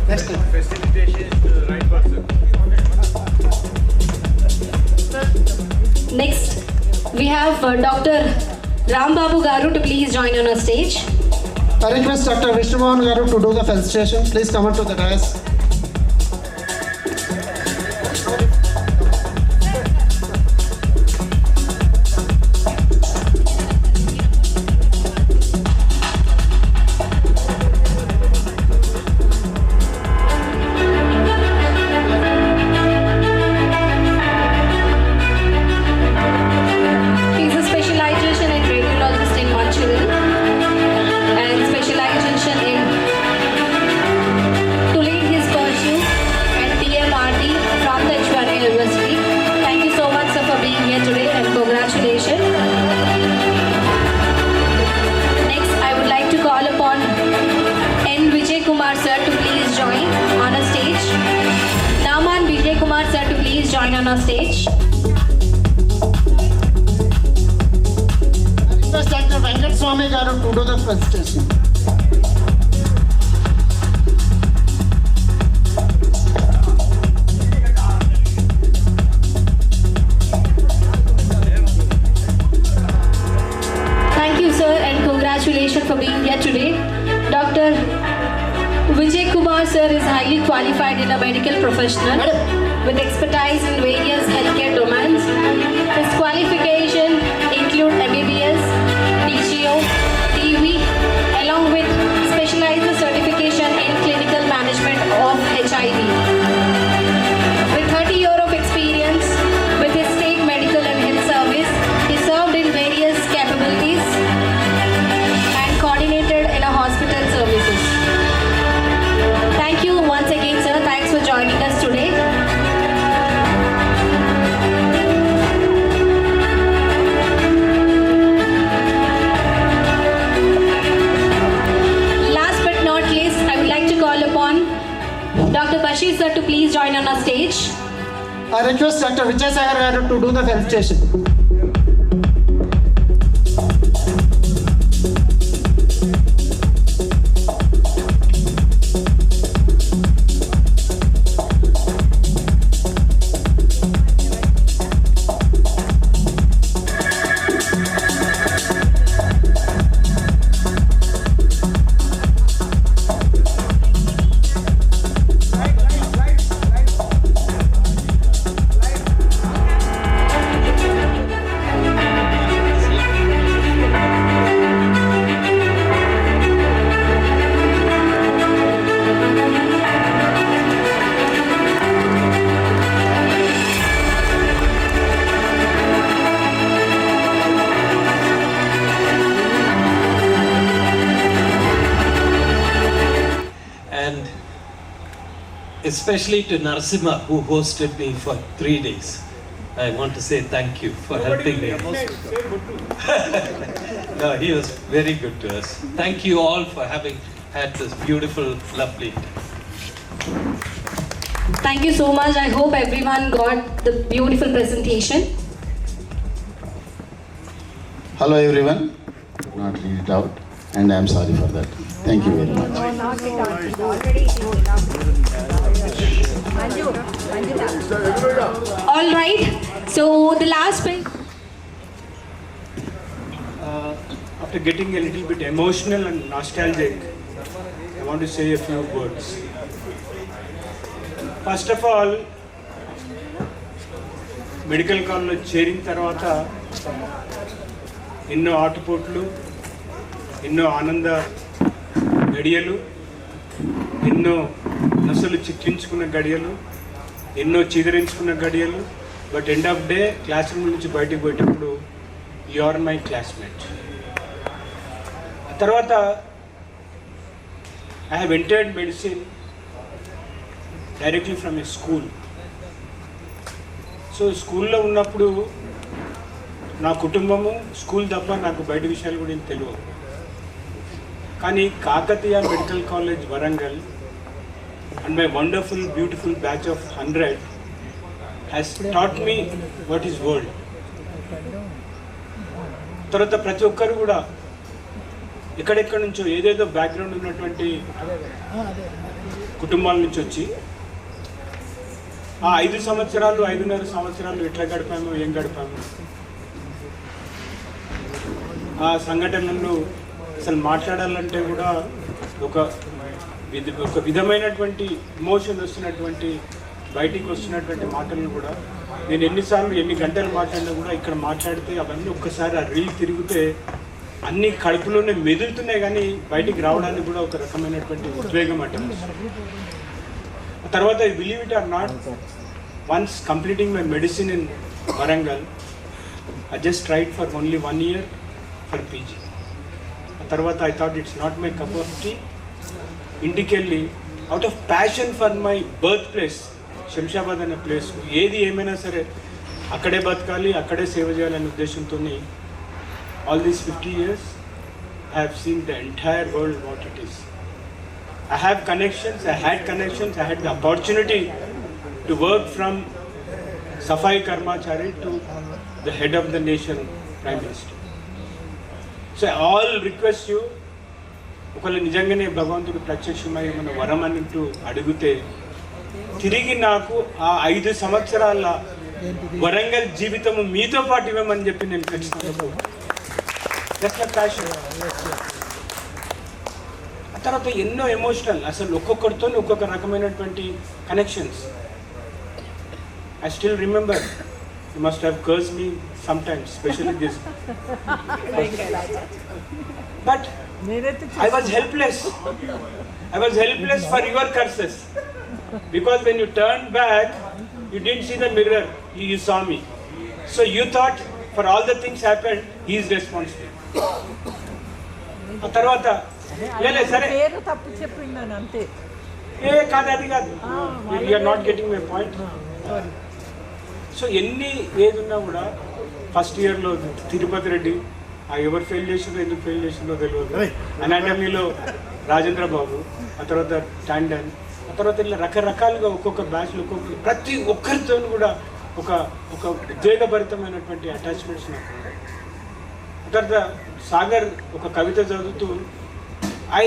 Next time. Facilitation is to the right person. Next, we have Dr. Ram Babu Garu to please join on our stage. I request Dr. Vishnu Mohan Garu to do the felicitation. Please come up to the dais. He has a specialization in radiologist in Montreal and specialization in to lead his pursuit and DMRT from the Osmania University. Thank you so much, sir, for being here today, and congratulations. Next, I would like to call upon N. Vijay Kumar sir to please join on a stage. Naman Vijay Kumar sir to please join on our stage. I request Dr. Venkat Swami Garu to do the felicitation. Thank you, sir, and congratulations for being here today. Dr. Vijay Kumar, sir, is highly qualified in a medical professional with expertise in various healthcare domains. His qualification include MBBS, DGO, TV, along with specialized certification in clinical management of HIV. With 30 years of experience with his state medical and health service, he served in various capabilities and coordinated in a hospital services. Thank you once again, sir. Thanks for joining us today. Last but not least, I would like to call upon Dr. Bashir sir to please join on our stage. I request Dr. Vijay Sagar Garu to do the felicitation. especially to Narasimha, who hosted me for 3 days. I want to say thank you for helping me. No, he was very good to us. Thank you all for having had this beautiful, lovely day. Thank you so much. I hope everyone got the beautiful presentation. Hello everyone, not read it out, and I am sorry for that. Thank you very much. All right. So the last bit. After getting a little bit emotional and nostalgic, I want to say a few words. First of all, medical కాలేజ్లో చేరిన తర్వాత ఎన్నో ఆటుపోట్లు, ఎన్నో ఆనంద గడియలు, ఎన్నో నసలు చిట్లించుకున్న గడియలు, ఎన్నో చీదరించుకున్న గడియలు. But end of day class room నుంచి బయటకు పోయేటప్పుడు యు ఆర్ మై క్లాస్మేట్. తర్వాత I have entered medicine directly from A school. So స్కూల్లో ఉన్నప్పుడు నా కుటుంబము, స్కూల్ తప్ప నాకు బయట విషయాలు కూడా ఏం తెలియవు. కానీ Kakatiya medical college Warangal and my wonderful beautiful batch of 100 has taught me what is world. తర్వాత ప్రతి ఒక్కరు కూడా ఎక్కడెక్కడి నుంచో ఏదేదో బ్యాక్గ్రౌండ్ ఉన్నటువంటి కుటుంబాల నుంచి వచ్చి ఆ 5 సంవత్సరాలు 5.5 సంవత్సరాలు ఎట్లా గడిపామో, ఏం గడిపామో, ఆ సంఘటనలు అసలు మాట్లాడాలంటే కూడా ఒక విధమైనటువంటి ఇమోషన్ వస్తున్నటువంటి, బయటికి వస్తున్నటువంటి మాటలను కూడా నేను ఎన్ని గంటలు మాట్లాడినా కూడా ఇక్కడ మాట్లాడితే అవన్నీ ఒక్కసారి ఆ రీల్ తిరిగితే అన్ని కడుపులోనే మెదులుతున్నాయి, కానీ బయటికి రావడానికి కూడా ఒక రకమైనటువంటి ఉద్వేగం అంటే. తర్వాత believe it or not, once completing my medicine in Warangal, I just tried for only 1 year for PG. తర్వాత I thought it's not my cup of tea. ఇంటికి వెళ్ళి out of passion for my birth place Shamshabad అనే place, ఏది ఏమైనా సరే అక్కడే బతకాలి, అక్కడే సేవ చేయాలనే ఉద్దేశంతో all these 50 years I have seen the entire world what it is. I have connections, I had the opportunity to work from Safai Karmachari to the head of the nation, Prime Minister. So I all request you, ఒకవేళ నిజంగానే భగవంతుడు ప్రత్యక్షమై మన వరం అంటూ అడిగితే తిరిగి నాకు ఆ 5 సంవత్సరాల వరంగల్ జీవితము మీతో పాటు ఇవ్వమని చెప్పి నేను ఖచ్చితంగా ప్యాషన్. ఆ తర్వాత ఎన్నో ఎమోషనల్, అసలు ఒక్కొక్కరితో ఒక్కొక్క రకమైనటువంటి connections. I still remember, you must have curse me some times, specially this. But I was helpless for your curses, because when you turned back you didn't see the mirror, you saw me. So you thought for all the things happened he is responsible. తర్వాత లేదు సరే తప్పు చెప్పిందని అంతే, కాదు అది కాదు, you are not getting my point. So ఏది ఉన్నా కూడా ఫస్ట్ ఇయర్లో తిరుపతి రెడ్డి, ఆ ఎవరు ఫెయిల్ చేసిందో ఎందుకు ఫెయిల్ చేసిందో తెలియదు, అనాటమీలో రాజేంద్ర బాబు, ఆ తర్వాత టాండన్, ఆ తర్వాత ఇలా రకరకాలుగా ఒక్కొక్క బ్యాచ్లో ప్రతి ఒక్కరితో కూడా ఒక ఉద్వేగభరితమైనటువంటి అటాచ్మెంట్స్ నాకు. ఆ తర్వాత సాగర్ ఒక కవిత చదువుతూ I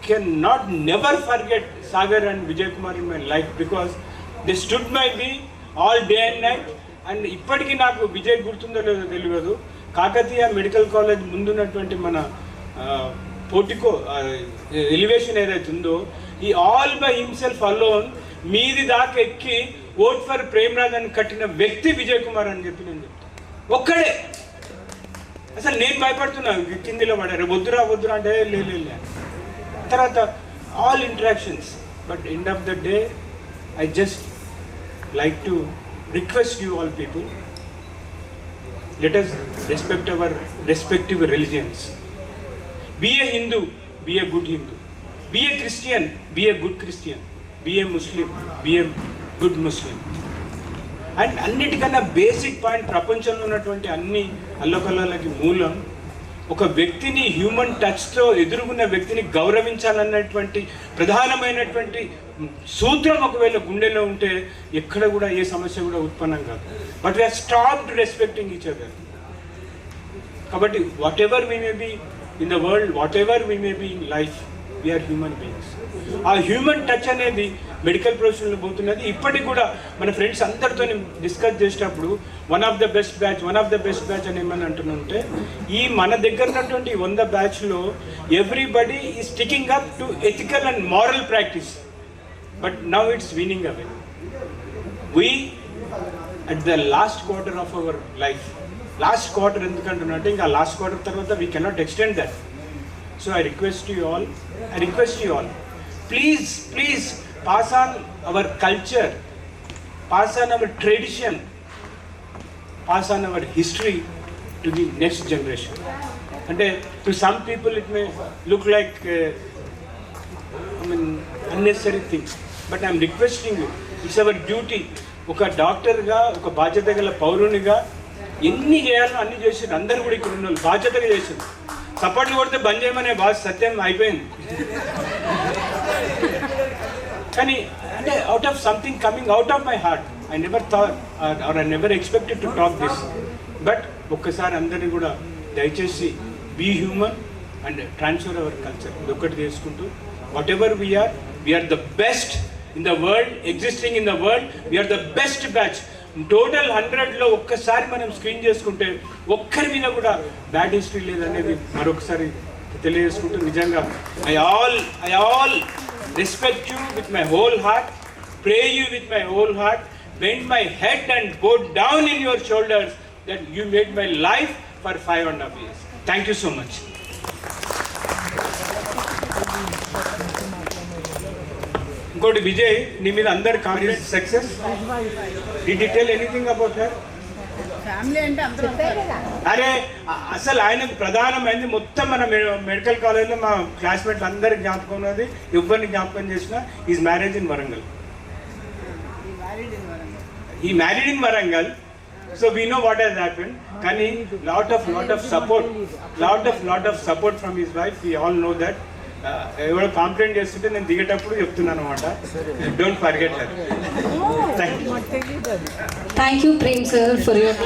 can not never forget Sagar and Vijay Kumar in my life, because they stood my be all day and night. And ఇప్పటికీ నాకు విజయ్ గుర్తుందో లేదో తెలియదు, కాకతీయ మెడికల్ కాలేజ్ ముందున్నటువంటి మన పోర్టికో ఎలివేషన్ ఏదైతే ఉందో, ఈ ఆల్ బై హిమ్సెల్ఫ్ అలోన్ మీది దాకా ఎక్కి ఓట్ ఫర్ ప్రేమరాజ్ అని కట్టిన వ్యక్తి విజయ్ కుమార్ అని చెప్పి నేను చెప్తాను. ఒక్కడే. అసలు నేను భయపడుతున్నా, కిందిలో పడారు, వద్దురా అంటే లే. తర్వాత all interactions. But end of the day I just like to request you all people, let us respect our respective religions. Be a Hindu, be a good Hindu. Be a Christian, be a good Christian. Be a Muslim, be a good Muslim. And అన్నిటికన్నా basic point, ప్రపంచంలో ఉన్నటువంటి అన్ని అల్లకల్లాలకి మూలం ఒక వ్యక్తిని human టచ్తో ఎదుర్కొన్న వ్యక్తిని గౌరవించాలన్నటువంటి ప్రధానమైనటువంటి సూత్రం ఒకవేళ గుండెలో ఉంటే ఎక్కడ కూడా ఏ సమస్య కూడా ఉత్పన్నం కాదు. But we are stopped respecting each other. కాబట్టి whatever we may be in the world, whatever we may be in life, we are human beings. ఆ హ్యూమన్ టచ్ అనేది మెడికల్ ప్రొఫెషన్లో పోతున్నది. ఇప్పటికి కూడా మన ఫ్రెండ్స్ అందరితో డిస్కస్ చేసేటప్పుడు one of the best batch అని ఏమని అంటుంటే, ఈ మన దగ్గర ఉన్నటువంటి 100 బ్యాచ్లో ఎవ్రీబడి ఈ sticking up to ethical and moral practice. But now it's weaning away. We at the last quarter of our life, last quarter ఎందుకంటున్నట్టే ఇంకా లాస్ట్ క్వార్టర్ తర్వాత we cannot extend that. So I request you all, please pass on our culture, pass on our tradition, pass on our history to the next generation. And to some people it may look like unnecessary things, but I am requesting you, it's our duty. ఒక డాక్టర్గా, ఒక బాధ్యత గల పౌరునిగా ఎన్ని చేయాలో అన్ని చేసారు. అందరూ కూడా ఇక్కడ ఉన్న వాళ్ళు బాధ్యతగా చేశారు. సపోర్ట్లు కొడితే బంద్ చేయమనే బాస్ సత్యం అయిపోయింది. కానీ అంటే out of something coming out of my heart, I never thought or I never expected to talk this. But ఒక్కసారి అందరినీ కూడా దయచేసి be human and transfer our culture, ఇదొక్కటి చేసుకుంటూ whatever we are the best in the world, existing in the world, we are the best batch. Total 100లో ఒక్కసారి మనం screen చేసుకుంటే ఒక్కరి మీద కూడా బ్యాడ్ హిస్టరీ లేదనేది మరొకసారి తెలియజేసుకుంటూ, నిజంగా I all respect you with my whole heart, pray you with my whole heart, bend my head and go down in your shoulders that you made my life for 5.5 years. Thank you so much. ఇంకోటి విజయ్, నీ మీద అందరు Congress success. Did you tell anything about her? అరే అసలు ఆయనకు ప్రధానమైంది మొత్తం మన మెడికల్ కాలేజ్లో మా క్లాస్మేట్లు అందరికి జ్ఞాపకం ఉన్నది, ఎవరిని జ్ఞాపకం చేసినా is marriage in Warangal. He married in Warangal, so we know what has happened. Kani, lot of support from his wife. We all know that. ఎవరో కంప్లైంట్ చేస్తుంటే నేను దిగేటప్పుడు చెప్తున్నాను అనమాట. Don't forget that. Thank you Prem sir for your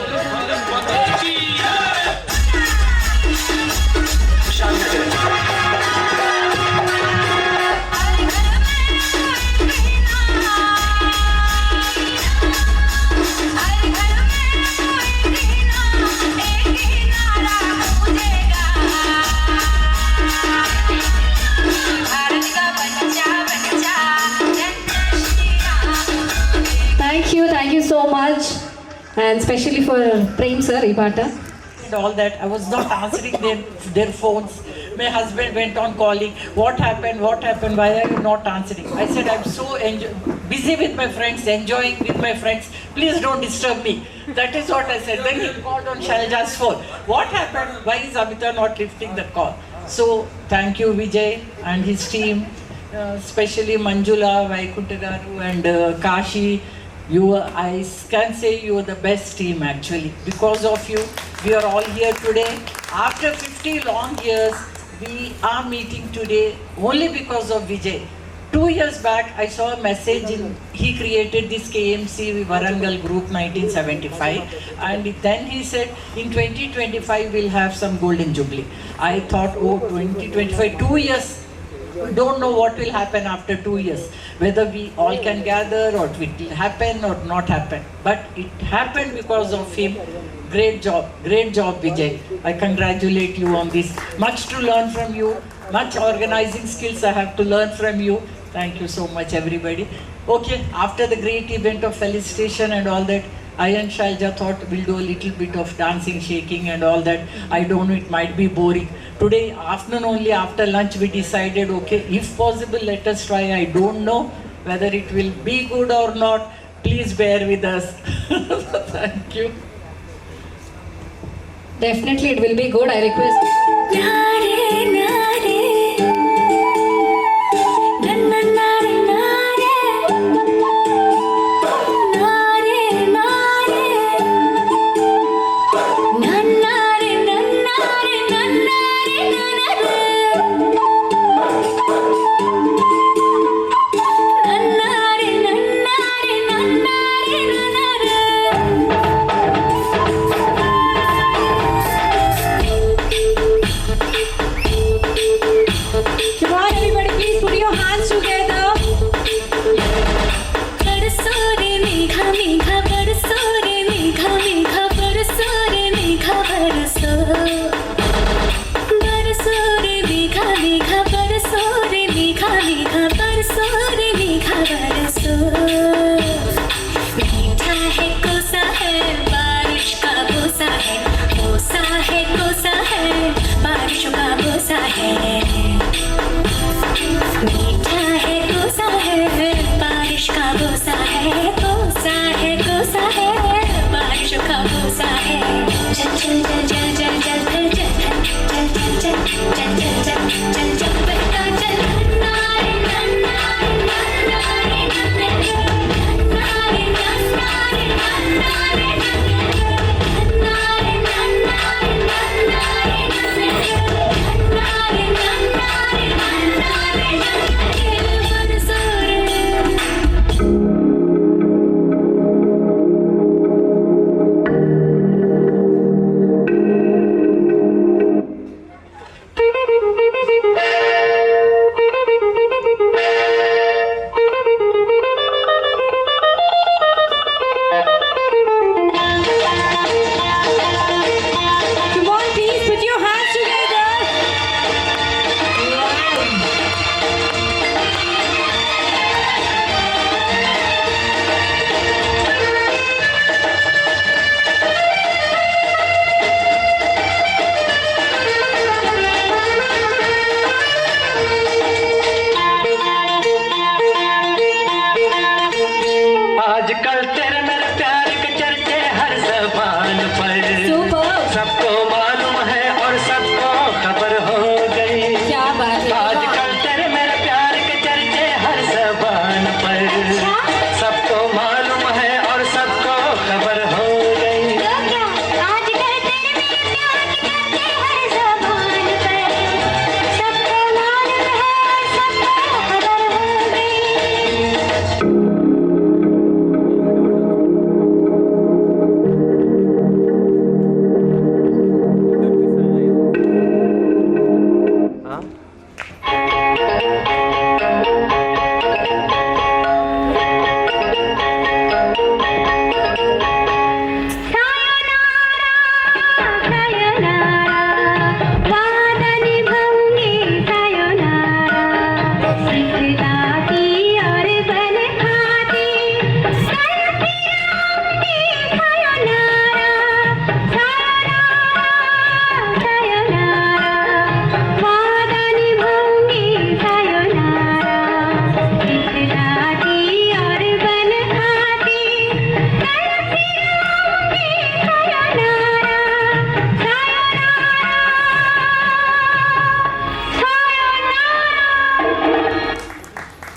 Thank you so much, and especially for Prem sir, Ibata. And all that, I was not answering their phones. My husband went on calling, what happened, why are you not answering? I said, I'm so busy with my friends, enjoying with my friends, please don't disturb me. That is what I said. Then he called on Shailaja's phone. What happened? Why is Amita not lifting the call? So thank you Vijay and his team, especially Manjula, Vaikuntagaru and Kashi. I can say you are the best team actually. Because of you, we are all here today. After 50 long years, we are meeting today only because of Vijay. 2 years back, I saw a message he created this KMC Warangal group 1975, and then he said in 2025 we'll have some golden jubilee. I thought, oh, 2025, 2 years. Don't know what will happen after 2 years, whether we all can gather or it will happen or not happen, but it happened because of him. Great job Vijay. I congratulate you on this. Much to learn from you, much organizing skills I have to learn from you. Thank you so much everybody. Okay, after the great event of felicitation and all that, I and Shailaja thought we'll do a little bit of dancing, shaking and all that. I don't know, it might be boring. Today afternoon only after lunch we decided, okay, if possible let us try. I don't know whether it will be good or not. Please bear with us. Thank you. Definitely it will be good. I request. है, मीठा है कोसा है, बारिश का बोसा है, कोसा है कोसा है, बारिश का बोसा है। चल चल चल चल चल चल चल चल चल चल चल चल चल चल चल बेटा चल। नारे नारे नारे नारे नारे नारे Come on, please put your hands together. आजकल तेरे मेरे प्यार के चर्चे हर ज़बान पर, सबको मालूम है और सबको खबर हो गई। क्या बात है। आजकल तेरे मेरे प्यार के चर्चे हर ज़बान पर, सबको मालूम है और सबको खबर हो गई। आजकल तेरे मेरे प्यार के चर्चे हर ज़बान पर, सबको मालूम है और सबको खबर हो गई।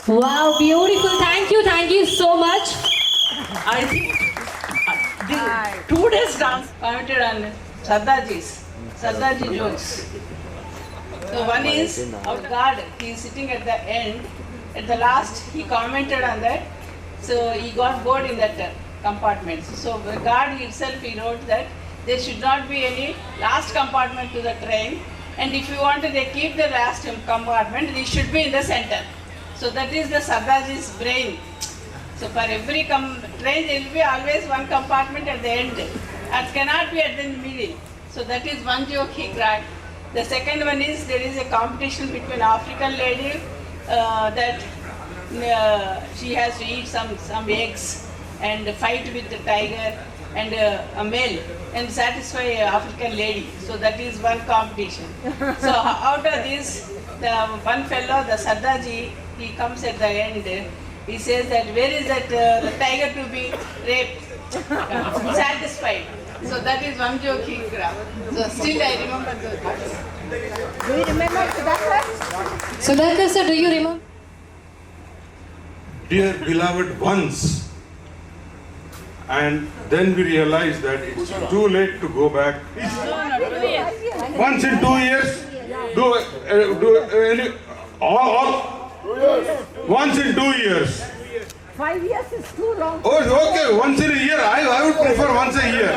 Wow, beautiful. Thank you so much. I think the 2 days dance commented on Sardarji jokes. So one is our guard, he is sitting at the end. At the last, he commented on that. So he got bored in that compartment. So the guard himself, he wrote that there should not be any last compartment to the train. And if you want to keep the last compartment, it should be in the center. So that is the Sardarji's brain. So for every train, there will be always one compartment at the end. It cannot be at the middle. So that is one joke he cracked. The second one is there is a competition between African lady that she has to eat some eggs and fight with the tiger and a male and satisfy a African lady. So that is one competition. So out of this, the one fellow, the Sardarji, he comes at the end. He says that where is that the tiger to be raped, satisfied. So that is one joke he cracked. So still I remember those jokes. Do you remember Sudhakar? Sudhakar sir, do you remember? Dear beloved ones, and then we realized that it's too late to go back. Once in 2 years, once in 2 years. 5 years is too long. Oh, okay, once in a year. I would prefer once a year.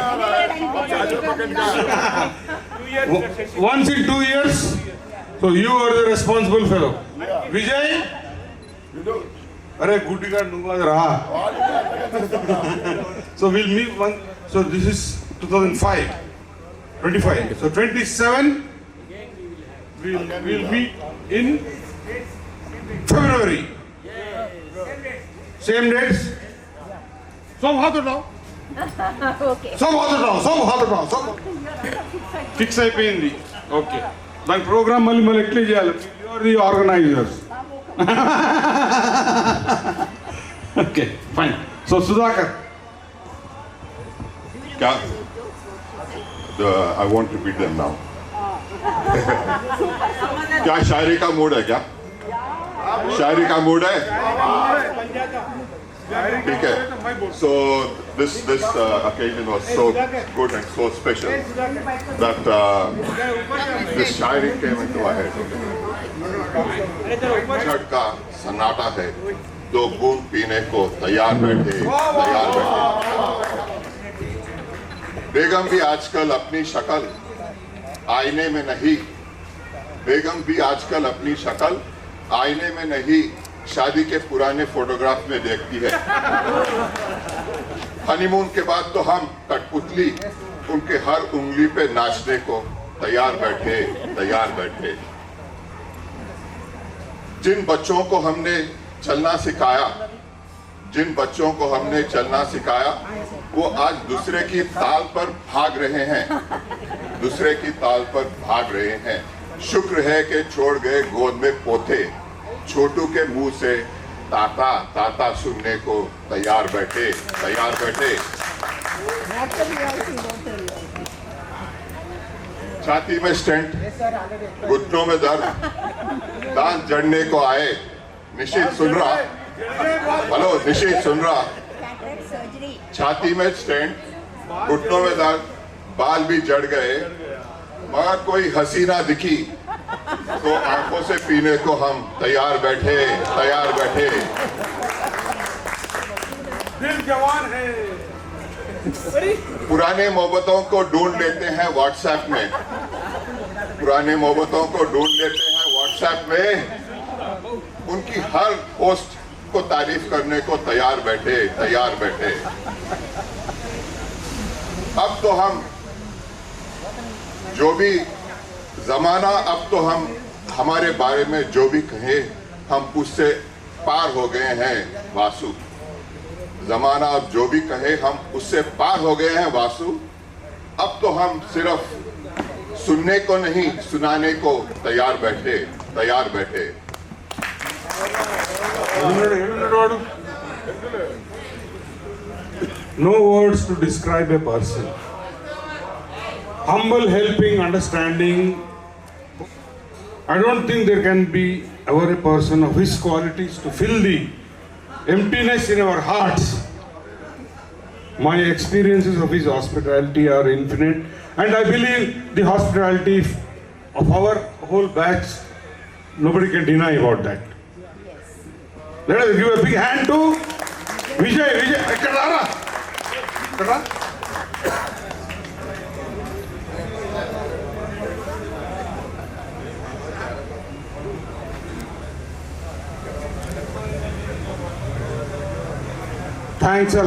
Once in 2 years. So you are the responsible fellow. Vijay? Arey, good guy, So we'll meet one. So this is 2005. 25. So 27. We'll meet in February. Same dates? Some हाथ उठाओ. Okay. Some हाथ उठाओ. Fix అయిపోయింది. Okay. దాని programme మళ్ళీ ఎట్లా చేయాలి? You are the organisers. Okay fine. So Sudhakar, I won't repeat them now. क्या शायरी का मूड है? क्या शायरी का मूड है? ठीक है. So this occasion was so good and so special that this Shayari came into my head. झट का सन्नाटा है, दो बूंद पीने को तैयार बैठे. बेगम भी आजकल अपनी शक्ल आईने में नहीं, बेगम भी आजकल अपनी शक्ल आईने में नहीं, शादी के पुराने फोटोग्राफ में देखती है. हनीमून के बाद तो हम कठपुतली उनके हर उंगली पे नाचने को तैयार बैठे. जिन बच्चों को हमने चलना सिखाया, वो आज दूसरे की ताल पर भाग रहे हैं. शुक्र है कि छोड़ गए गोद में पोते, छोटू के मुंह से ताता ताता सुनने को तैयार बैठे. छाती में स्टेंट, घुटनों में दर्द, दांत जड़ने को आए. निशित सुन रहा? हेलो निशित सुन रहा? छाती में स्टेंट, घुटनों में दर्द, बाल भी जड़ गए, मगर कोई हसीना दिखी तो आंखों से पीने को हम तैयार बैठे. दिल जवान है. पुराने मोहब्बतों को ढूंढ लेते हैं व्हाट्सएप में, उनकी हर पोस्ट को तारीफ करने को तैयार बैठे. अब तो हम जो भी जमाना, अब तो हम हमारे बारे में जो भी कहे हम उससे पार हो गए हैं वासु. जमाना अब जो भी कहे हम उससे पार हो गए हैं वासु. अब तो हम सिर्फ सुनने को नहीं सुनाने को तैयार बैठे. No words to describe a person. Humble, helping, understanding. I don't think there can be ever a person of his qualities to fill the emptiness in our hearts. My experiences of his hospitality are infinite, and I believe the hospitality of our whole batch, nobody can deny about that. Let us give a big hand to Vijay. Kadara. Thanks a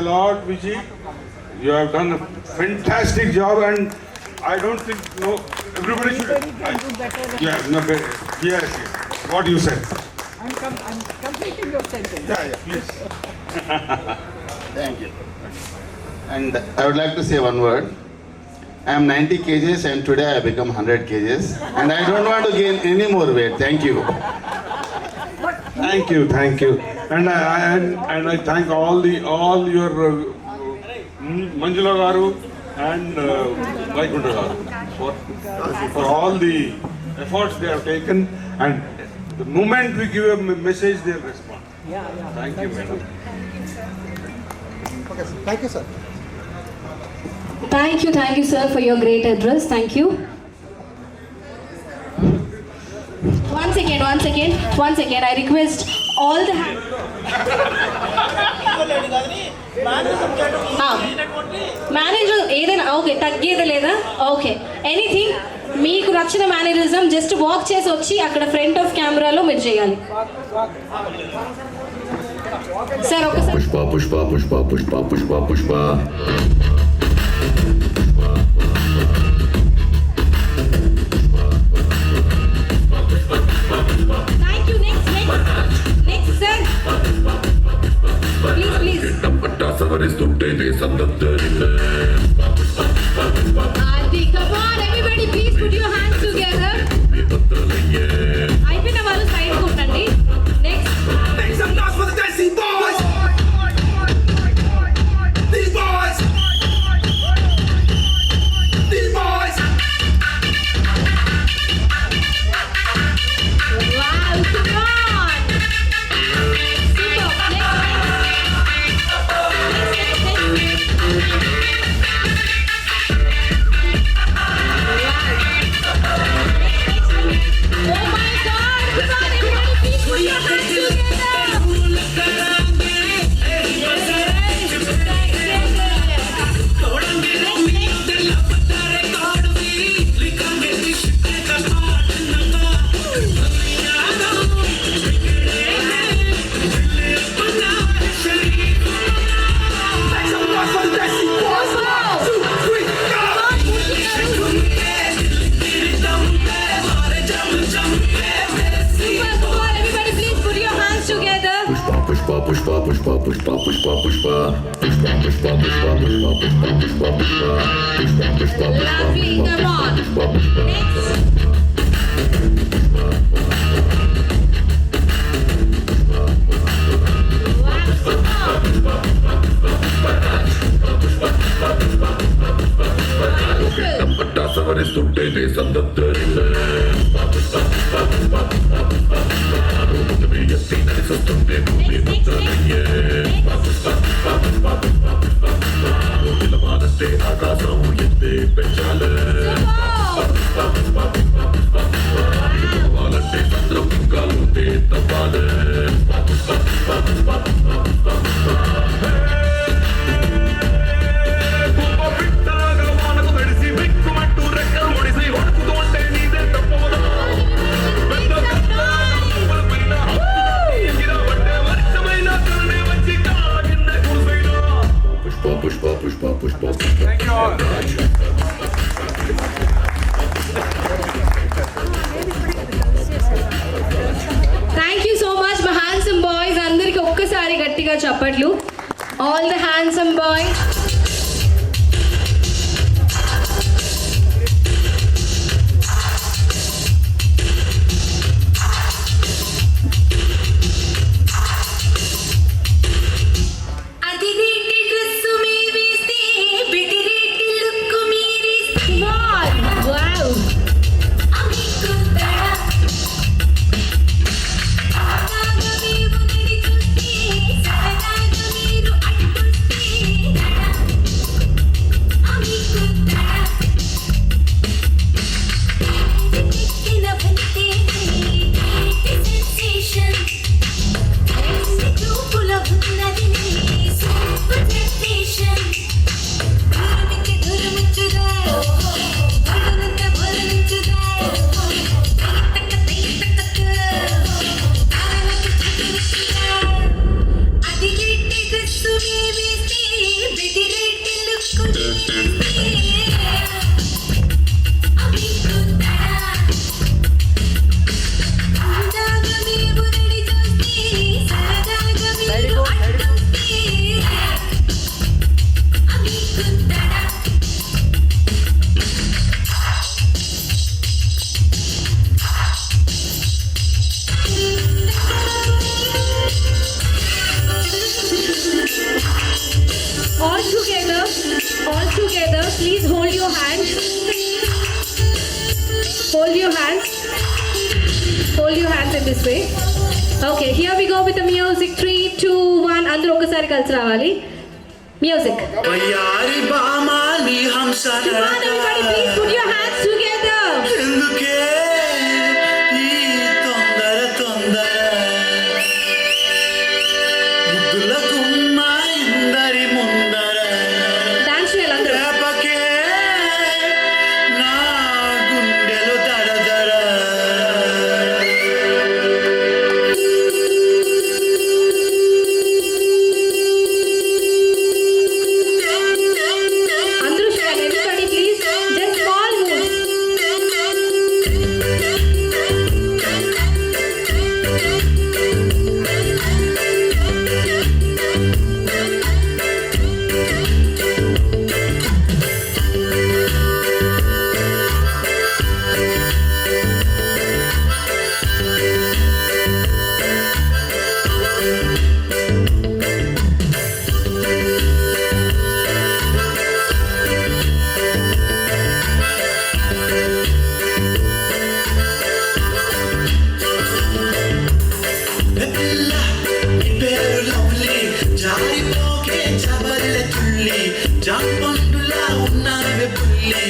lot, Vijay. You have done a fantastic job, and I don't think everybody should. Yes. What you said. I'm completing your sentence. Yeah, please. Thank you. And I would like to say one word. I am 90 kgs and today I become 100 kgs and I don't want to gain any more weight. Thank you. Thank you. And I thank all your Manjula Garu and Vaikunta Garu for all the efforts they have taken, and the moment we give a message, they'll respond. Thank you, madam. Okay, sir. Thank you, sir. Thank you, sir, for your great address. Thank you. Once again, I request all the manager ఏదైనా okay తగ్గేది లేదా okay anything మీకు నచ్చిన మేనేజరిజం just walk చేసి వచ్చి అక్కడ front of కెమెరాలో మీరు చేయాలి సార్ ఒకసారి Pushpa Come on, everybody, please put pushpa pushpa pushpa pushpa pushpa pushpa pushpa pushpa pushpa pushpa pushpa pushpa pushpa pushpa pushpa Lovely, come on. pushpa pushpa Savare suttene sandattarille Mutamiya sinane sastunde bhumi muttaniye Nilamanante aakasam yette penchale Nilamalante sandram ingalute tapale Pushpa, pushpa, pushpa, pushpa. Thank you all. Thank you so much, my handsome boys. అందరికి ఒక్కసారి గట్టిగా చప్పట్లు. All the handsome boys. All together, please hold your hands. Hold your hands. Hold your hands in this way. Okay, here we go with the music. 3, 2, 1. అందరూ ఒకసారి కలిసి రావాలి. Music. Yari bamani hum Come on, everybody, please put your hands together. Enduke ee tondara tondara Muddulakumma indari mundara Dance చేయాలి అందరూ. Repake na gundelu dara dara అందరూ చేయాలి. Everybody, please. Just small moves. జాంపండులా ఉన్నావే పుల్లి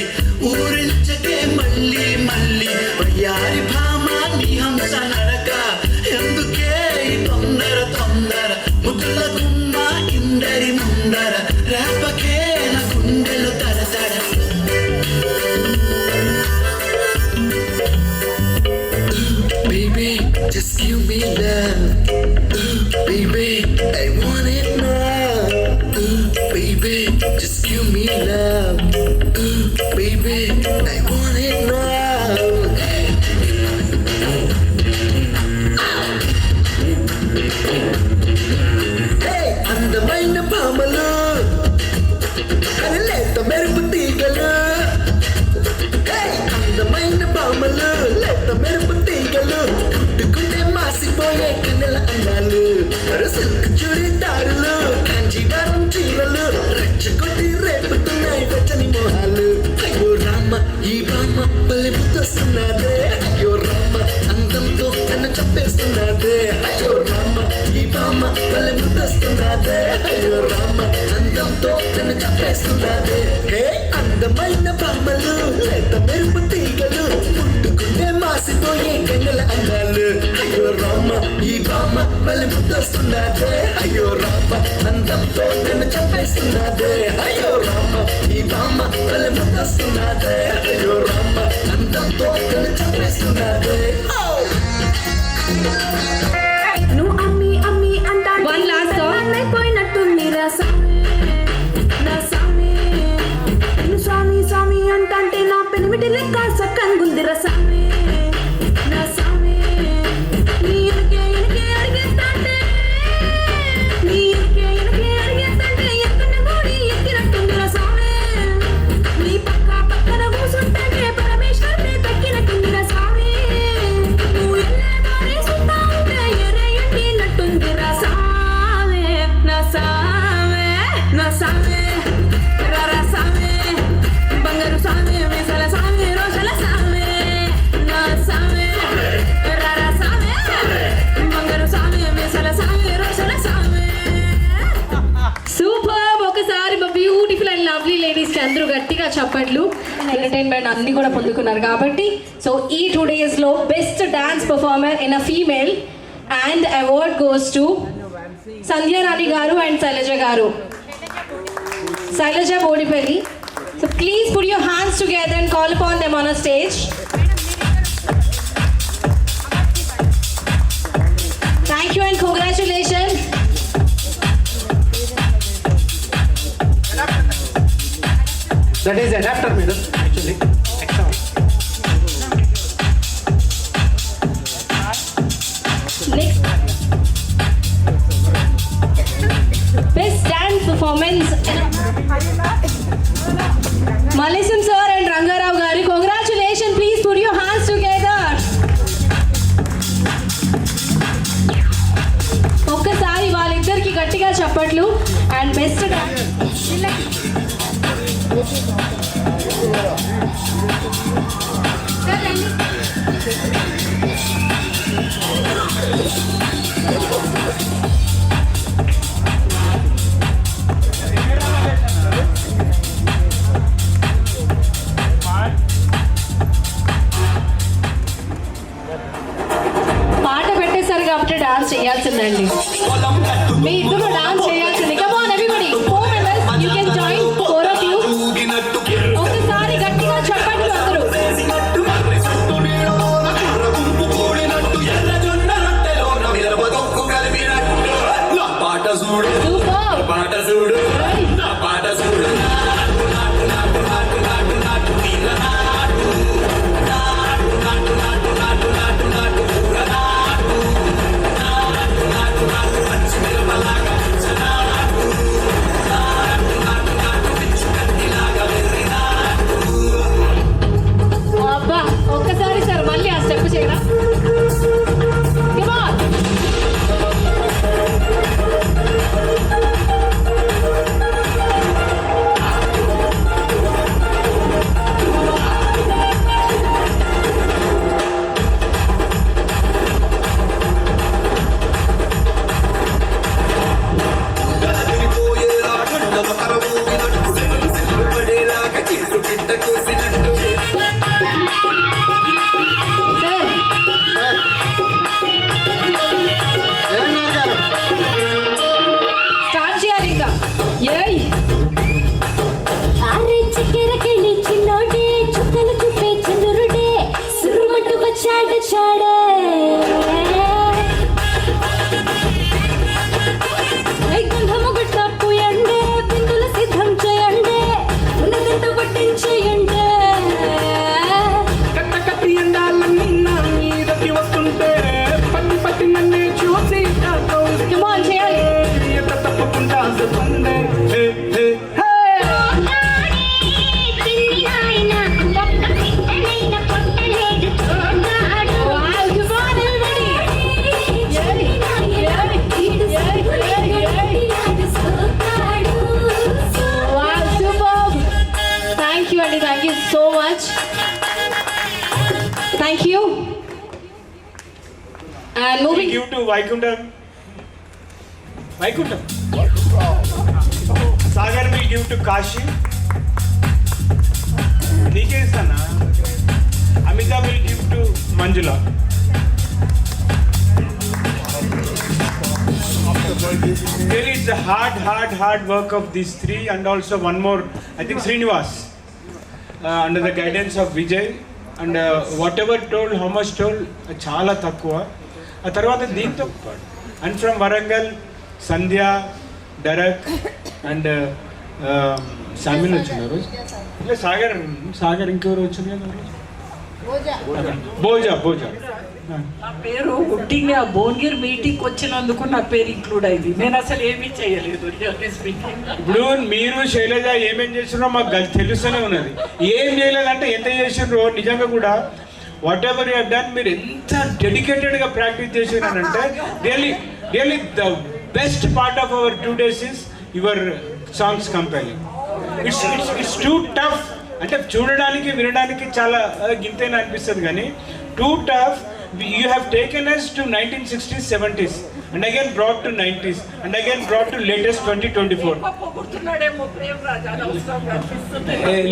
ఊరించకే మళ్ళీ మళ్ళీ వయ్యారి భామ నీ హంస నడక ఎందుకే ఈ తొందర తొందర ముద్దుల గుమ్మ ఇందరి ముందర రేపకే నా గుండెలు తడతడ Baby, just give me love. Baby, I want it now. Baby, just give me love. Baby, I want it now. గంగల అందాలు అయ్యో రామ ఈ బామ్మ మళ్ళీ ముద్దొస్తున్నదే అయ్యో రామ అందంతో నన్ను చంపేస్తున్నదే అయ్యో రామ ఈ బామ్మ మళ్ళీ ముద్దొస్తున్నదే అయ్యో రామ అందంతో నన్ను చంపేస్తున్నదే నువ్వు అమ్మి అమ్మి అంటా One last song. అయిపోయినట్టుంది రా స్వామి నా స్వామి నువ్వు స్వామి స్వామి అంటే నా పెనిమిటి లెక్క సక్కంగుందిరా స్వామి నా స్వామి నీ ఎనకే అడిగేస్తాంటే నీ ఎనకే అడిగేస్తాంటే ఎక్కడ గోడి ఎక్కినట్టుందిరా స్వామి నీ పక్కన కూసుంటే పరమేశ్వరుని తక్కినట్టుందిరా స్వామి నువ్వు ఎల్లే దారి సుత్తా ఉంటే ఎర్రయ్యంటినట్టుందిరా స్వామి నా స్వామి నా స్వామి రారా స్వామి బంగారు స్వామి మీసాల స్వామి రోజుల స్వామి నా స్వామి రారా స్వామి బంగారు స్వామి మీసాల స్వామి రోజుల స్వామి సూపర్. ఒకసారి మా బ్యూటిఫుల్ అండ్ లవ్లీ లేడీస్ కి అందరూ గట్టిగా చప్పట్లు. ఎంటర్టైన్మెంట్ అన్ని కూడా పొందుకున్నారు కాబట్టి సో ఈ 2 days లో best dance performer in a female and award goes to Sandhyarani గారు అండ్ శైలజ గారు. Shailaja బోడిపల్లి. So please put your hands together and call upon them on a stage. Thank you and congratulations. That is adapter, madam, actually. Next. Best dance performance. Malisam sir and Rangarao garu, congratulations. Please put your hands together. ఒక్కసారి వాళ్ళిద్దరికి గట్టిగా చప్పట్లు. And best పాట పెట్టేశారు కాబట్టి dance చేయాల్సిందండి. మీ ఇద్దరు dance చేయాల్సింది. Come on everybody, 4 members, you can join, 4 of you. ఒకసారి గట్టిగా చెప్పండి అందరూ. సూపర్. పాట చూడు నా పాట చూడు అబ్బా ఒక్కసారి సార్ మళ్ళీ ఆ స్టెప్ చేయరా. Come on. స్టార్ట్ చేయాలి ఇంకా. ఏయ్ అరే చక్కెరకెళ్ళి చిన్నోడే చుక్కలు చూపే చంద్రుడే సురుమంటూ వచ్చాడు చాడే గంధము గుట్ట పూయండే బిందులు సిద్ధం చేయండే ఉన్నదంతా పట్టించేయండే కట్ట కట్టి ఎండాలన్నీ నా మీదకి వస్తుంటే పట్టి పట్టి నన్నే చూసి Come on, చేయాలి. తప్పకుండా సందే హే హే Wow, come on everybody. Wow, superb. Thank you Andy, thank you so much. Thank you. And We moving. give to Vaikuntham. Sagar will give to Kashi. నీకే ఇస్తానా. Amita will give to Manjula. Really, it's a hard work of these three, and also one more, I think Srinivas, under the guidance of Vijay, and whatever told, how much told, chala takkuva. A tarvata deento, and from Warangal, Sandhya, Derek, and Samuel వచ్చున్నారు. Sagar ఇంకెవరు వచ్చున్నారు? భోజా. నా పేరు ఉట్టిగా భువనగిరి మీటింగ్కి వచ్చినందుకు నా పేరు include అయింది. నేను అసలు ఏమీ చేయలేదు. ఇప్పుడు మీరు శైలజ ఏమేం చేసినారో మాకు తెలుస్తూనే ఉన్నది. ఏం చేయలేదంటే ఎంత చేసినారో నిజంగా కూడా whatever you have done, మీరు ఎంత డెడికేటెడ్గా ప్రాక్టీస్ చేసినారంటే really the best part of our 2 days is your songs compiling. It's too tough, అంటే చూడడానికి వినడానికి చాలా గింతేనా అనిపిస్తుంది, కానీ too tough. You have taken us to 1960s, 70s, and again brought to 90s, and again brought to latest 2024.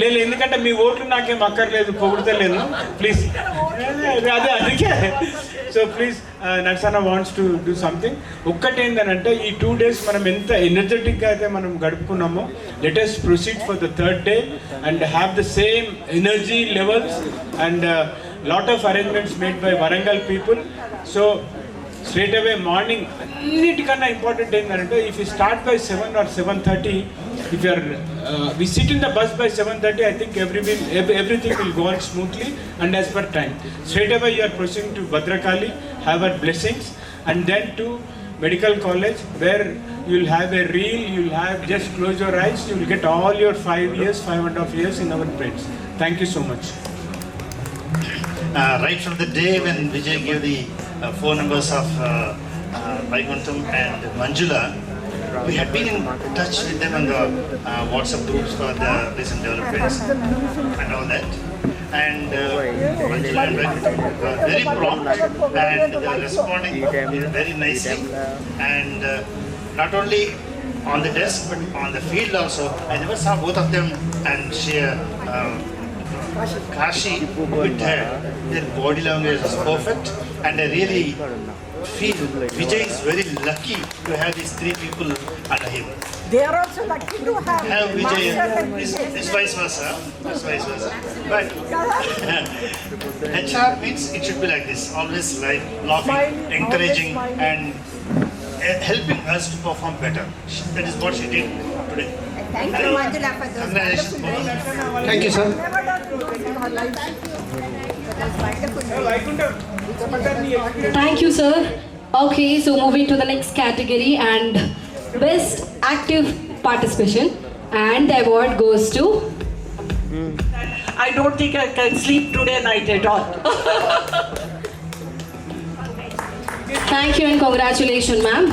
లేదు, ఎందుకంటే మీ ఓట్లు నాకేం అక్కర్లేదు, పొగుడతలేను, ప్లీజ్. అదే అందుకే. So please, Narsanna wants to do something. ఒక్కటి ఏంటంటే ఈ 2 days మనం ఎంత ఎనర్జెటిక్గా అయితే మనం గడుపుకున్నామో, let us proceed for the 3rd day and have the same energy levels and lot of arrangements made by Warangal people. So straight away morning, అన్నిటికన్నా ఇంపార్టెంట్ ఏంటంటే if you start by 7 or 7:30, if you are we sit in the bus by 7:30, I think everything will go on smoothly and as per time. Straight away you are proceeding to Bhadrakali, have our blessings, and then to medical college where you will have a reel, you will have, just close your eyes, you will get all your 5.5 years in our brains. Thank you so much. Right from the day when Vijay gave the phone numbers of Vaikuntham and Manjula, we had been in touch with them on the WhatsApp groups for the recent developments and all that. And Manjula and Vaikuntham were very prompt, and they were responding very nicely. And not only on the desk but on the field also. I never saw both of them and share Kashi with her. Their body language was perfect, and I really feel Vijay is very lucky to have these 3 people under him. They are also lucky to have Vijay. It's vice versa. But HR means it should be like this, always like laughing, encouraging, and helping us to perform better. That is what she did today. Thank you, Manjula, for those Congratulations. Thank you, sir. never done in our lives. That was wonderful. Thank you, sir. Okay, so moving to the next category, and best active participation, and the award goes to I don't think I can sleep today night at all. thank you and congratulations, ma'am.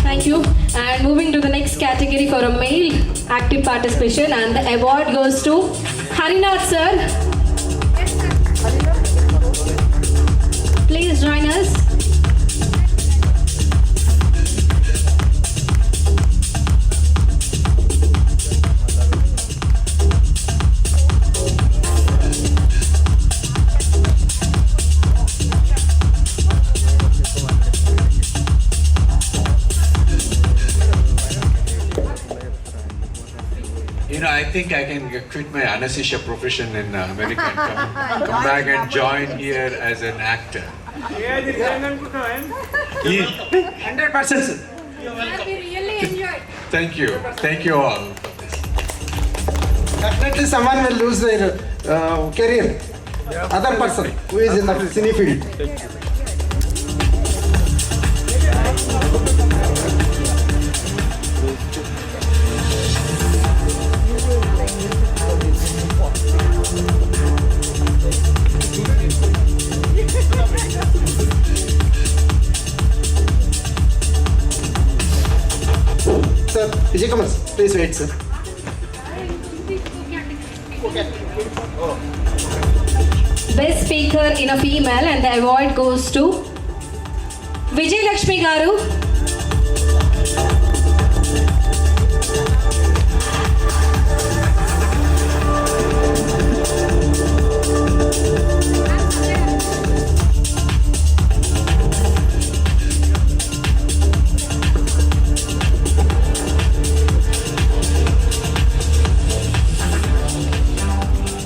Thank you. And moving to the next category for a male active participation, and the award goes to Harinath sir. Please join us. You know, I think I can quit my anesthesia profession in America and come back and join here as an actor. 100%, sir. We really enjoyed. Thank you all. Definitely someone will lose their career. Other person who is in the cine field. Sir, Vijay Kumar, please wait, sir. Best speaker in a female, and the award goes to Vijay Lakshmi garu.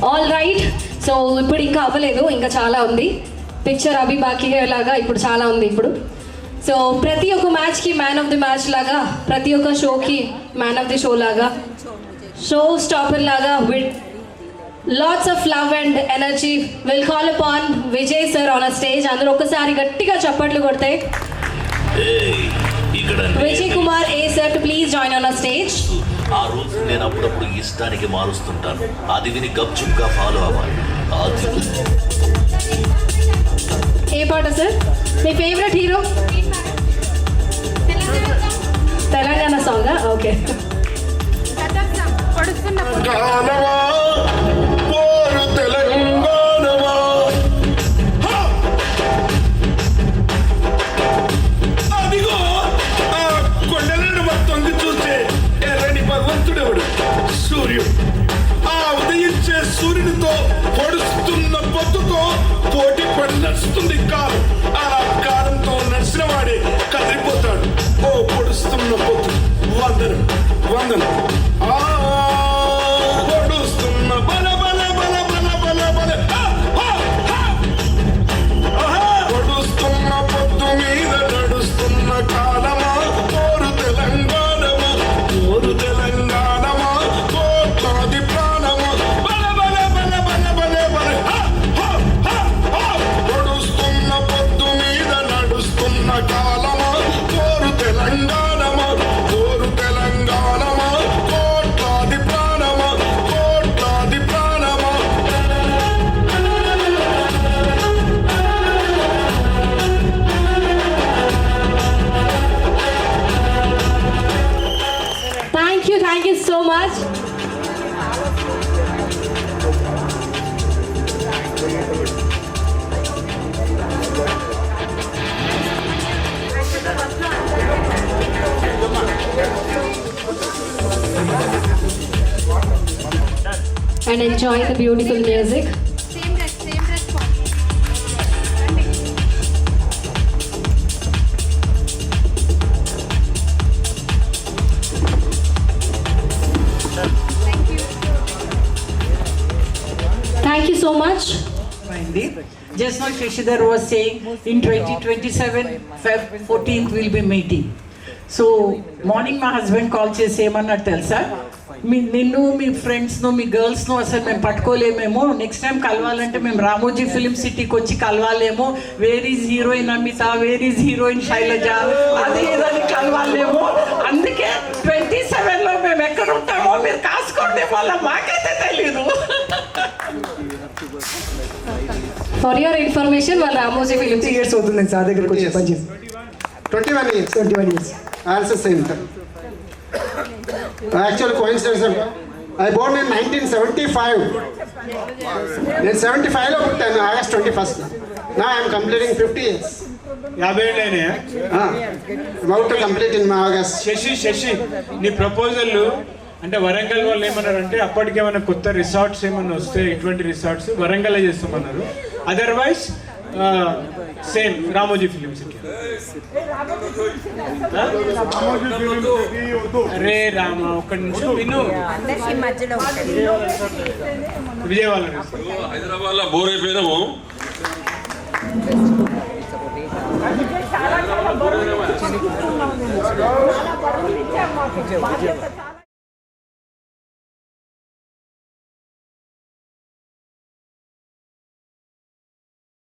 All right, so ఇప్పుడు ఇంకా అవ్వలేదు, ఇంకా చాలా ఉంది. Picture అవి బాకీగా లాగా ఇప్పుడు చాలా ఉంది ఇప్పుడు. సో ప్రతి ఒక్క మ్యాచ్కి మ్యాన్ ఆఫ్ ది మ్యాచ్ లాగా, ప్రతి ఒక్క షోకి మ్యాన్ ఆఫ్ ది షో లాగా, షో స్టాపర్ లాగా, with lots of love and energy will call upon Vijay sir on a stage. అందరూ ఒక్కసారి గట్టిగా చప్పట్లు కొడితే Vijay Kumar A sir to please join on a stage. ఆ రూల్స్ నేను అప్పుడప్పుడు ఇష్టానికి మారుస్తుంటాను, అది విని గప్చుప్గా ఫాలో అవ్వాలి. ఏ పాట సార్ మీ ఫేవరెట్ హీరో? తెలంగాణ సాంగా? ఓకే. అదిగో ఆ కొండలను మొత్తం చూస్తే ఎర్రని భగవంతుడెవడు? సూర్యుడు. ఆ ఉదయించే సూర్యునితో పొడుస్తున్న పొద్దుతో పోటీ పడి నడుస్తుంది కాలం. ఆ కాలంతో నడిచిన వాడే కదిలిపోతాడు. ఓ పొడుస్తున్న పొద్దు, వందనం వందనం. పొడుస్తున్న బల బల బల బల బల బల, పొడుస్తున్న పొద్దు మీద నడుస్తున్న కాలమా, కోరు తెలంగాణమా, కోరు తెలంగాణమా, కోట్లాది ప్రాణమా, బల బల బల బల బల బల. పొడుస్తున్న పొద్దు మీద నడుస్తున్న కాలమా, కోరు తెలంగాణమా, కోరు తెలంగాణమా, కోట్లాది ప్రాణమా, కోట్లాది ప్రాణమా. Thank you so much. And enjoy the beautiful music. Same response. Thank you so much. Just now Shashidhar was saying in 2027, Feb 14th we'll be meeting. So morning my husband called చేసేమన్నాడు తెలుసా, నిన్ను మీ ఫ్రెండ్స్ను మీ గర్ల్స్ను అసలు మేము పట్టుకోలేమేమో, next time కలవాలంటే మేము Ramoji film సిటీకి వచ్చి కలవాలేమో, where is heroine Amita, where is heroine Shailaja, అది ఇదని కలవాలేమో, అందుకే 27లో మేము ఎక్కడ ఉంటామో మీరు కాసుకోండి, వాళ్ళ మాకైతే తెలీదు. For your information, వాళ్ళ రామోజీ ఫిలిం ఇయర్స్ అవుతుంది సార్ దగ్గరకు వచ్చి పనిచేసి. 21 years. Also same time. Actual coincidence అంటే ఐ బోర్న్ ఇన్ 1975. నేను 75లో పుట్టాను, ఆగస్ట్ 21st. నా ఐఎమ్ కంప్లీటింగ్ 50 years. 50 ఏళ్ళైనా about to complete in August. Sashi నీ ప్రపోజల్ అంటే వరంగల్ వాళ్ళు ఏమన్నారంటే అప్పటికేమైనా కొత్త రిసార్ట్స్ ఏమన్నా వస్తే ఇటువంటి రిసార్ట్స్ వరంగల్ చేస్తామన్నారు, otherwise same Ramoji film city. అరే రామ ఒక్క నిమిషం విను, విజయవాడ హైదరాబాద్ లో బోర్ అయిపోయినాము.